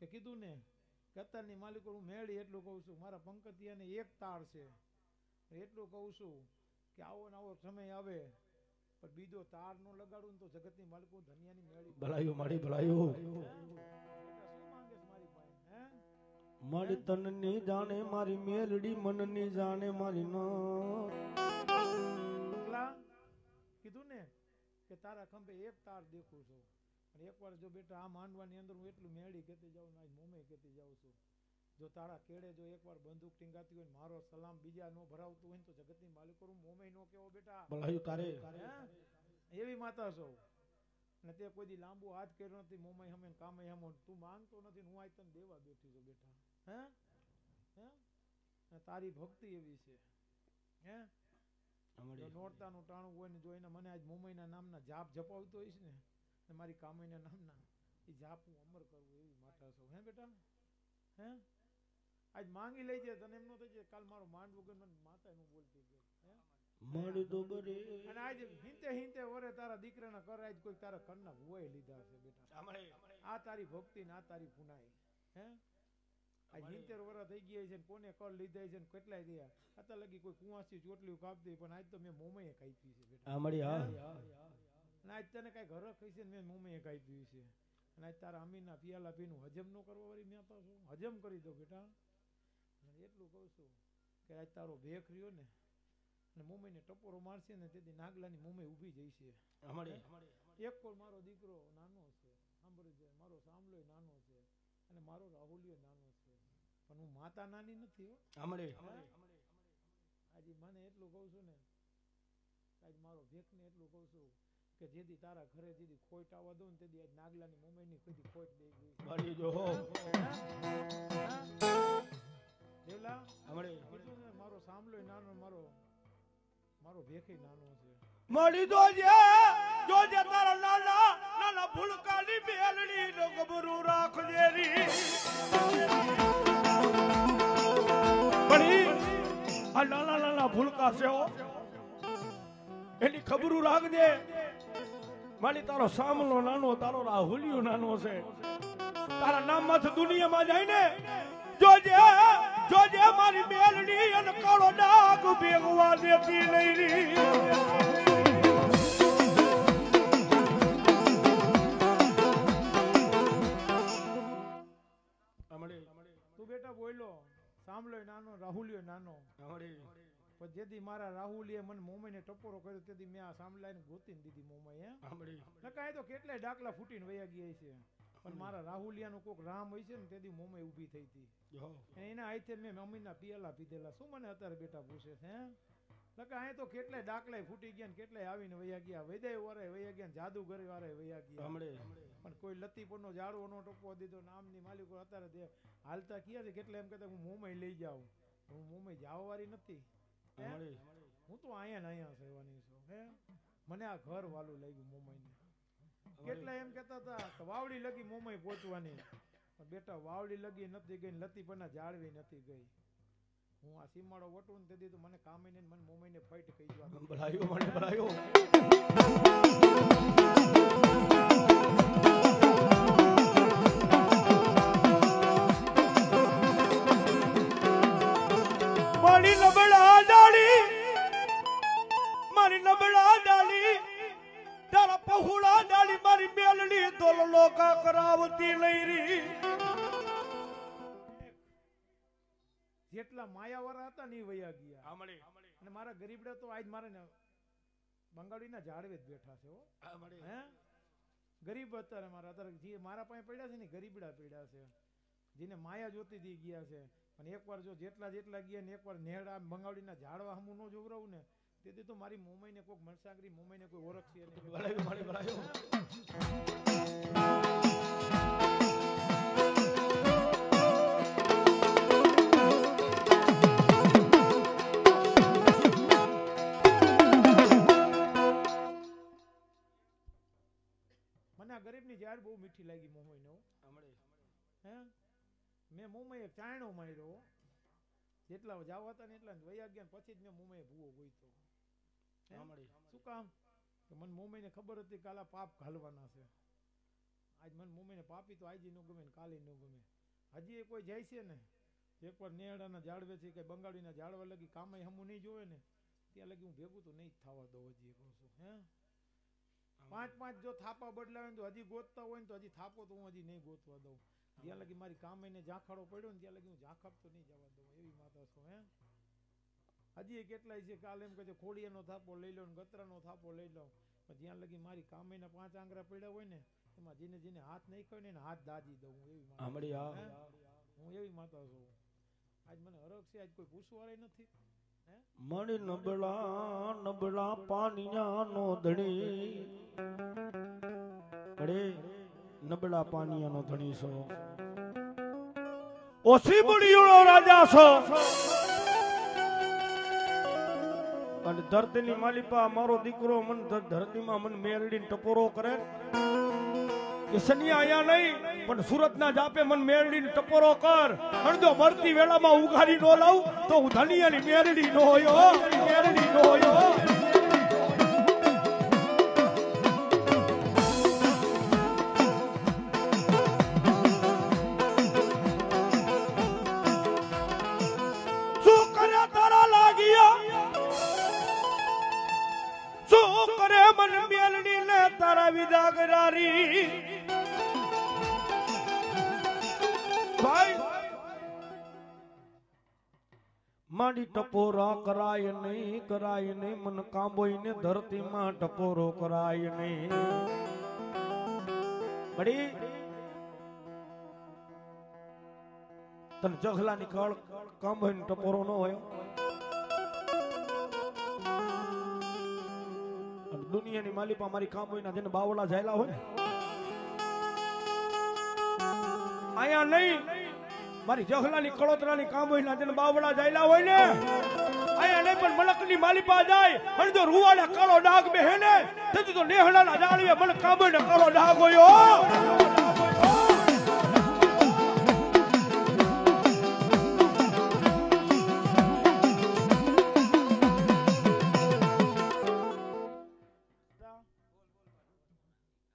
કે કીધું ને કતારની માલિકો હું મેળી એટલું કહું છું મારા પંકતિયાને એક તાર છે એટલું કહું છું કે આવો ને આવો સમય આવે પણ બીજો તાર નો લગાડું ને તો જગતની માલિકો ધનિયાની મેળી ભલાયો મારી ભલાયો શું માંગે છે મારી પાસે હે મારી તનની જાણે મારી મેલડી મનની જાણે મારી ના કીધું ને કે તારા ખંભે એક તાર દેખું છું અને એકવાર જો બેટા આ માંડવાની અંદર હું એટલું મેળી કેતી જાઉં ને મોમે કેતી જાઉં છું જો તારા કેડે જો એકવાર બંદૂક ટીંગાતી હોય મારો સલામ બીજા નો ભરાવતું હોય તો જગતની માલિકો મોમે નો કેવો બેટા ભલાયો તારે એવી માતા છો અને તે કોઈ દી લાંબુ હાથ કર્યો નથી મોમે હમે કામે હમો તું માંગતો નથી હું આજ તને દેવા બેઠી છું બેટા હે હે તારી ભક્તિ એવી છે હે નોરતાનું ટાણું હોય ને જો એને મને આજ મુંબઈના નામના જાપ જપાવતો હોઈશ ને મારી કામઈના નામના એ જાપ હું અમર કરવું એવી માતા છું હે બેટા હે આજ માંગી લઈ જાય તને એમ નો થઈ જાય કાલ મારો માંડ વગર મને માતા નું બોલતી ગયો હે મારી તો બરે અને આજ હિંતે વરે તારા દીકરાના કર આજ કોઈ તારા કરના ભુવાઈ લીધા છે બેટા આ તારી ભક્તિ ને આ તારી પુનાઈ હે આજ 70 વર્ષ થઈ ગયા છે કોને કર લીધા છે કેટલાય રહ્યા અત્યાર લગી કોઈ કુવાસી ચોટલી કાપતી પણ આજ તો મેં મોમે કાપી છે બેટા આ મળી હા અને આજ તને કઈ ઘર ખાઈ છે મેં મોમે કાપી છે અને આજ તારા અમીના પિયાલા પીનું હજમ નો કરવા વાળી મેં તો હજમ કરી દો બેટા એટલું કહું છું કે આજ તારો ભેખ રહ્યો ને અને મોમે ટપોરો મારશે ને તેથી નાગલાની મોમે ઊભી જઈ છે એક કોઈ મારો દીકરો નાનો છે સાંભળી જાય મારો સાંભળ્યો નાનો છે અને મારો રાહુલિયો નાનો છે પણ હું માતા નાની નથી હો આજે મને એટલું કહું છું ને આજ મારો ભેખને એટલું કહું છું કે જેદી તારા ઘરે જેદી ખોટ આવવા દઉં ને તેદી આજ નાગલાની મમ્મીની કદી ખોટ દઈ ગઈ મારી જો હો દેવલા હમણે કીધું ને મારો સાંભળો નાનો મારો ભેખે નાનો છે મળી જોજે તારા નાના ભૂલકાની બેલડી નો ગબરું રાખજે રી પણ આ નાના ભૂલકા છે હો એની ખબરું રાખજે મારી તારો સામલો નાનો તારો રાહુલિયો નાનો છે તારા નામમાંથી દુનિયામાં જાય ને જોજે મારી બેલડી અને કાળો ડાઘ ભેગવા દેતી નહીં રી તું બેટા બોલો સાંભળો નાનો રાહુલિયો નાનો પણ જેદી મારા રાહુલિયે મને મોમાઈને ટપોરો કર્યો તેથી મેં આ સાંભળાઈને ગોતીને દીધી મોમાઈ નકાય તો કેટલાય ડાકલા ફૂટીને વયા ગયા છે પણ મારા રાહુલિયાનું કોક રામ હોય છે ને તેથી મોમાઈ ઊભી થઈ હતી એના આઈથે મેં મમ્મીના પિયાલા પીધેલા શું મને અત્યારે બેટા પૂછે છે નકાય તો કેટલાય ડાકલાય ફૂટી ગયા ને કેટલાય આવીને વયા ગયા વૈદાય વારે વયા ગયા જાદુગર વારે વયા ગયા પણ કોઈ લતીપરનો જાડવો નો ટપવો દીધો નામની માલિકો અત્યારે હાલતા ક્યાં છે કેટલા એમ કહેતા હું મોમાઈ લઈ જાઉં હું મોમાઈ જવા વાળી નથી હું તો અહીંયા સેવાની છું હે મને આ ઘર વાલું લાગ્યું મોમાઈને કેટલા એમ કહેતા હતા વાવડી લગી મોમાઈ પહોંચવાની પણ બેટા વાવડી લગી નથી ગઈ લતી પણ જાળવી નથી ગઈ હું આ સીમાડો વટું ને તે દીધું મને કામે ને મને મોમાઈને ફાઈટ કહી જવા ભલાયો મને ભલાયો મારી નબળા ડાળી તારા પહુડા ડાળી મારી બેલડી દોલ લોકા કરાવતી લઈ રી જેટલા માયાવાળા હતા ને વયા ગયા અને મારા ગરીબડા તો આજ મારે બંગાળીના ઝાડવે જ બેઠા છે હે ગરીબ અત્યારે અત્યારે જે મારા પાસે પડ્યા છે ને ગરીબડા પડ્યા છે જેને માયા જોતી હતી ગયા છે અને એકવાર જો જેટલા ગયા ને એકવાર નેહડા બંગાળીના ઝાડવા હમું ન જોવરાવું ને તેથી તો મારી મોમાઈને કોઈક મનસાગરી મોમાઈને કોઈ ઓળખશે મને આ ગરીબની ઝાડ બહુ મીઠી લાગી મોમાઈને હે મેં મોમાઈ ચાયણો માર્યો જેટલા જાવ હતા ને એટલા વયા ગયા પછી જ મેં મોમાઈ ભૂવો ગોઈતો શું કામ મને મોમાઈને ખબર હતી કાલા પાપ ઘાલવાના છે આજ મને મોમાઈને પાપી તો આજે ન ગમે ને કાલે ન ગમે હજી એ કોઈ જાય છે ને એકવાર નેહડાના ઝાડવે છે કે બંગાળીના ઝાડવા લગી કામે હમું નહીં જોવે ને ત્યાં લગી હું ભેગું તો નહીં જ થવા દઉં હજી કહું છું હે 5 જો થાપા બદલાવે તો હજી ગોતતા હોય ને તો હજી થાપો તો હું હજી નહીં ગોતવા દઉં જ્યાં લગી મારી કામેને ઝાંખડો પડ્યો ને ત્યાં લગી હું ઝાંખપ તો નહીં જવા દઉં એવી માતા છું હે હજી કેટલાય છે કાલે એમ કહે છે ખોડિયાનો થાપો લઈ લો ને ગતરાનો થાપો લઈ લો પણ જ્યાં લગી મારી કામેના 5 આંગળા પડ્યા હોય ને એમાં જેને હાથ નહીં કહ્યું ને એને હાથ દાજી દઉં એવી માતા હું એવી માતા છું આજ મને હરખ છે આજ કોઈ પૂછવાળે નથી મણી નબળા પાણીયાનો ધણી અરે નબળા પાણીયાનો ધણી છો ઓછી બુડીનો રાજા છો અને ધરતીની માલિપા મારો દીકરો મન ધરતીમાં મન મેરડીને ટપોરો કરે કે સનિયા આયા નહીં પણ સુરતના જાપે મન મેરડીને ટપોરો કર અણદો મરતી વેળામાં ઉઘાડી નો લાવ તો હું ધનિયાની મેરડી નો હોયો મેરડી નો હોયો શું કરે તારા લાગિયા શું કરે મન મેરડી ને તારા વિદાગરારી માડી ટપોરા કરાય નહીં મન કાંબોઈને ધરતીમાં ટપોરો કરાય નહીં બડી તને જખલાની કળ કાંબોઈને ટપોરો ન હોય દુનિયાની માલિપા મારી કામ હોય જેને બાવળા જાયલા હોય ને આયા નહીં મારી જહલાની કળોતરાની કામ હોય જેને બાવળા જાયલા હોય ને આયા નહીં પણ મલકની માલિપા જાય અને જો રૂવાડા કાળો ડાઘ બેહે ને તેથી તો નેહડાના જાળવે મને કામ ને કાળો ડાઘ હોય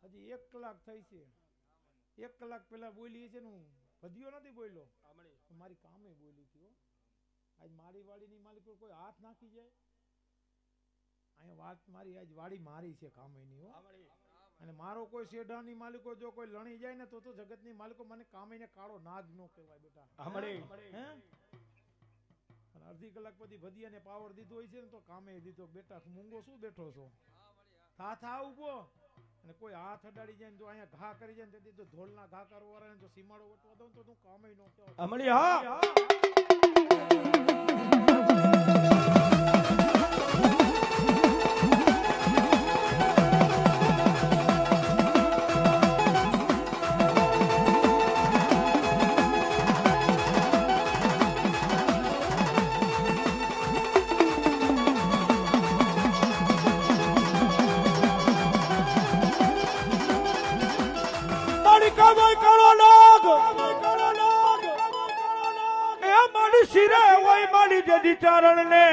હજી 1 કલાક થઈ છે 1 કલાક પહેલા બોલી છે ને હું ભદ્યો નથી બોલ્યો મારી કામે બોલી હતી આજ મારી વાડીની માલિક કોઈ હાથ નાખી જાય અહીંયા વાત મારી આજ વાડી મારી છે કામેની હો અને મારો કોઈ શેઢાની માલિકો જો કોઈ લણી જાય ને તો જગતની માલિકો મને કામેને કાળો નાગ નો કહેવાય બેટા હે અને અડધી કલાક પછી ભદિયાને પાવર દીધો હોય છે ને તો કામે દીધો બેટા મૂંગો શું બેઠો છો થા ઉભો અને કોઈ હાથ અડાડી જાય જો અહીંયા ઘા કરી જાય તેથી જો ઢોલના ઘા કરવા વાળાને જો સીમાડો વટવા દઉં તો તું કામે નો કહેવાય અમળી હા ચરણ ને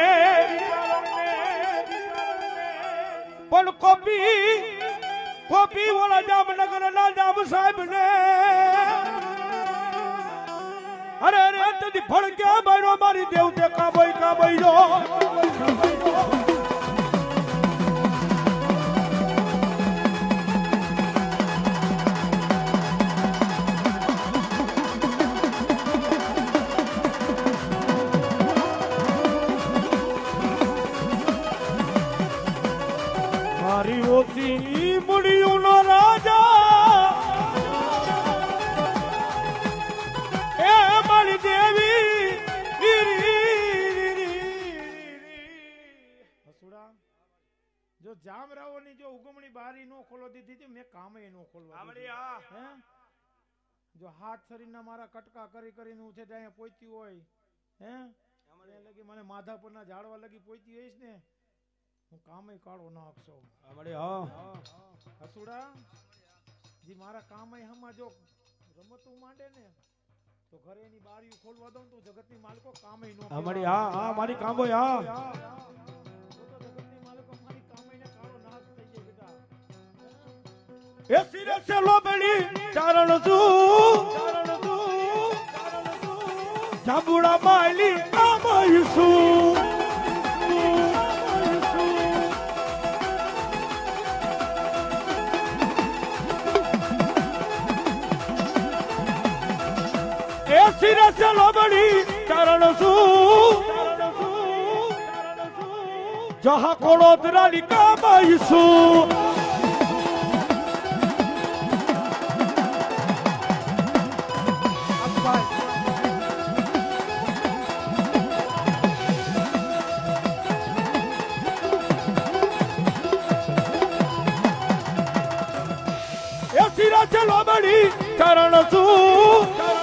પણ કોપી ઓલા જામનગર ના જામ સાહેબ ને અરે તેથી ભડક્યા બાયરો મારી દેવતે કાબઈ જો મારી ઓછી મુડિયું નો રાજા એ મારી દેવી હસુડા જો જામરાઓની જો ઉગમણી બારી નો ખોલો દીધી હતી મેં કામે નો ખોલવા હે જો હાથ શરીરના મારા કટકા કરીને ઉઠે ત્યાં પહોંચ્યું હોય હે લગી મને માધાપરના ઝાડવા લગી પહોંચી હોઈશ ને હું કામે કાળો નાખશો અમડે હા હસુડા જી મારા કામે હમા જો રમતું માંડે ને તો ઘરે એની બારીઓ ખોલવા દઉં તો જગતની માલિકો કામે નો અમડે હા મારી કામો હા તો જગતની માલિકો મારી કામેને કાળો નાખ થઈ જાય બેટા એ સિરે સે લોબડી ચારણ તું જાબુડા માયલી આમયસું સિરે સે લોબડી ચરણ શું જહા કોળોદરાની કામાઈશું એ સિરે સે લોબડી ચરણ શું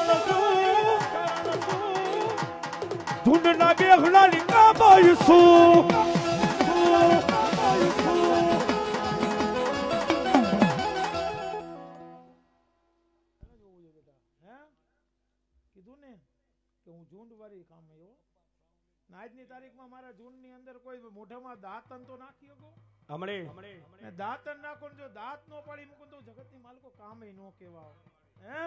ધૂન ના બેહલાની કામાઈશું કીધું ને કે હું ઝુંડ વાળી કામ આવ્યો આજની તારીખમાં મારા ઝુંડ ની અંદર કોઈ મોઢામાં દાંતન તો નાખી શકો હમણે દાંતન નાખો જો દાંત નો પાડી મૂકો તો જગતની માલિકો કામે નો કેવા હે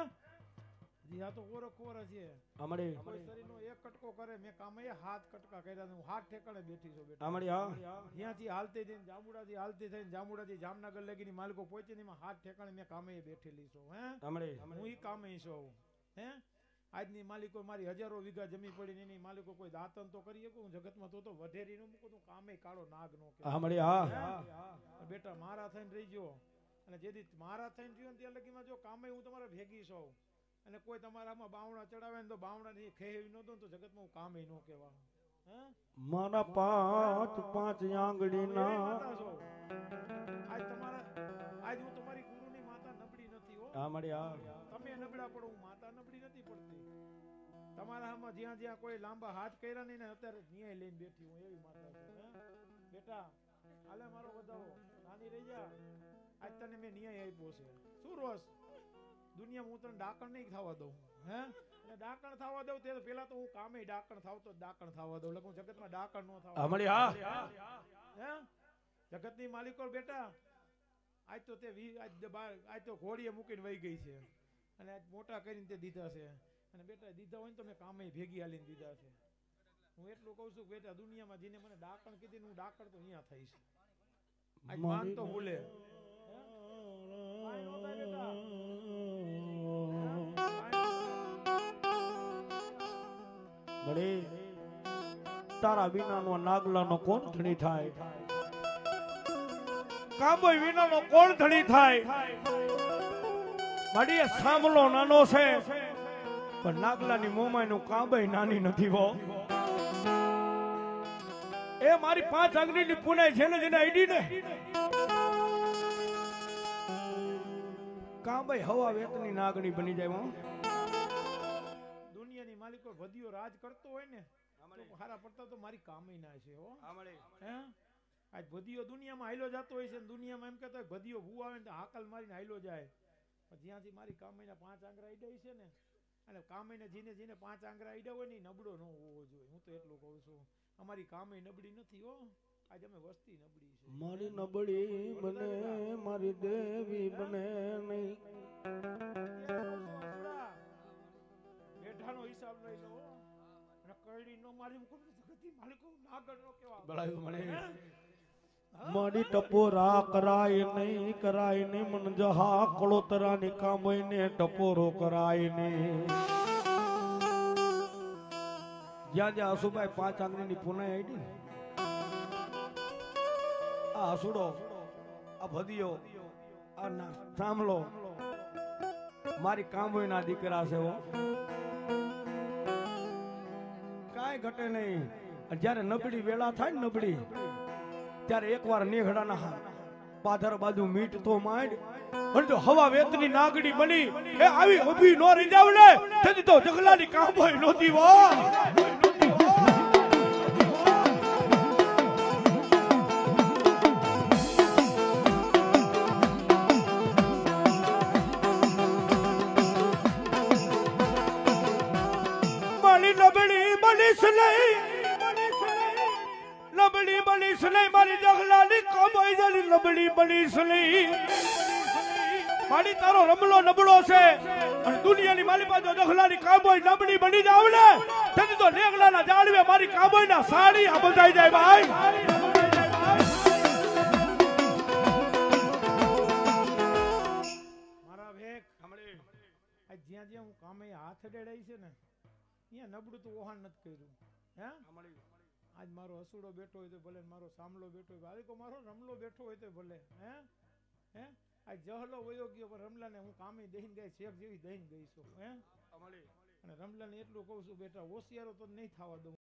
જી આ તો ઓરખોર છે અમડે કોઈ શરીરનો એક કટકો કરે મેં કામે હાથ કટકા કર્યા હું હાથ ઠેકાણે બેઠી છું બેટા અમડે હા ત્યાંથી હાલતી થઈને જામુડાથી જામનગર લગીની માલિકો પહોંચે ને હાથ ઠેકાણે મેં કામે બેઠેલી છું હે અમડે હું ઈ કામે છું હે આજની માલિકો મારી હજારો વીઘા જમી પડી એની માલિકો કોઈ દાંતન તો કરી શકું હું જગતમાં તો વધેરી નું મૂકું તું કામે કાળો નાગ નો કે અમડે હા બેટા મારા થઈને રહી ગયો અને જેથી મારા થઈને રહ્યો ત્યાં લગીમાં જો કામે હું તમારા ભેગી છું અને કોઈ તમારામાં બાવણા ચડાવે ને તો બાવણા થી ખેવી ન દો તો જગતમાં હું કામે ન કહેવા હે મારા પાંચ આંગળીના માતા છો આજ હું તમારી ગુરુની માતા નબળી નથી હો આ મારી આ તમે નબળા પડો હું માતા નબળી નથી પડતી તમારા હામાં જ્યાં જ્યાં કોઈ લાંબા હાથ કર્યા નહીં ને અત્યારે ન્યાય લઈને બેઠી હું એવી માતા છું હે બેટા હાલે મારો વધાવો નાની રહી જા આજ તને મેં ન્યાય આપ્યો છે શું રોસ દુનિયામાં હું તને ડાકણ નહીં થવા દઉં હે એટલે ડાકણ થવા દઉં તે પેલા તો હું કામે ડાકણ થાવ તો ડાકણ થવા દઉં એટલે હું જગતમાં ડાકણ ન થવા અમારી હા હે જગતની માલિકો બેટા આજ તો તે આજ તો ઘોડીએ મૂકીને વહી ગઈ છે અને આજ મોટા કરીને તે દીધા છે અને બેટા દીધા હોય ને તો મેં કામે ભેગી હાલીને દીધા છે હું એટલું કહું છું બેટા દુનિયામાં જેને મને ડાકણ કીધી હું ડાકણ તો અહીંયા થઈશ આજ માન તો ભૂલે તારા વિનાનો નાગલાનો કોણ ધણી થાય કાબોય વિનાનો કોણ ધણી થાય મારી સાંભળો નાનો છે પણ નાગલાની મોમાઈનું કાબોય નાની નથી હો એ મારી પાંચ આંગળીની પુનાઈ જેને જેને આઈડી ને કાબોય હવા વેતની નાગણી બની જાય હો દુનિયાની માલિકો ભદિયો રાજ કરતો હોય ને તો હારા પડતા તો મારી કામે ના છે હો હે આજ ભદિયો દુનિયામાં હાઈલો જતો હોય છે ને દુનિયામાં એમ કહેતો હોય ભદિયો ભૂ આવે ને તો હાકલ મારીને હાઈલો જાય પણ જ્યાંથી મારી કામઈના પાંચ આંગળા આઈડા છે ને અને કામઈને જીને જીને પાંચ આંગળા આઈડા હોય ને નબળો ન હોવો જોઈએ હું તો એટલું કહું છું અમારી કામઈ નબળી નથી હો આજ અમે વસ્તી નબળી છે મારી નબળી બને મારી દેવી બને નહીં બેઠાનો હિસાબ લઈ લો અને કઈડી નો મારી મુકું જગતની માલિકો નાગર નો કેવા બળાયું મને મારી ટપોરા કરાય નહીં મન જહા કળોતરાની કામઈને ટપોરો કરાય નહીં જ્યાં જ્યાં આસુભાઈ પાંચ આંગળીની પુનાઈ આઈડી આ હસુડો આ ભદિયો આ સાંભળો મારી કામોઈના દીકરા છે હો કાંઈ ઘટે નહીં જ્યારે નબળી વેળા થાય ને નબળી ત્યારે એકવાર નેહડાના પાધર બાજુ મીટ તો માંડ અને જો હવા વેતની નાગડી બની એ આવી ઊભી નો રહી જાવ ને તેથી તો જગલાની કામોઈ નહોતી હો નબળી બનીશ નહીં મારી જગલાની કામોઈ જલી નબળી બનીશ નહીં મારી તારો રમલો નબળો છે અને દુનિયાની મારી પાસે જગલાની કામોઈ નબળી બની જાવ ને તેથી તો નેગલાના જાળવે મારી કામોઈના સાડી આ બધાઈ જાય ભાઈ મારા ભેખ આ જ્યાં જ્યાં હું કામે હાથ ડેડાઈ છે ને અહીંયા નબળું તો ઓહાણ નથી કર્યું હે આજ મારો હસુડો બેઠો હોય તો ભલે મારો સામલો બેઠો હોય આliko મારો રમલો બેઠો હોય તો ભલે હે હે આ જહલો વયો ગયો પણ રમલાને હું કામે દઈને ગઈ શેખ જેવી દઈને ગઈ છું હે અને રમલાને એટલું કહું છું બેટા હોશિયારો તો નહીં થવા દઉં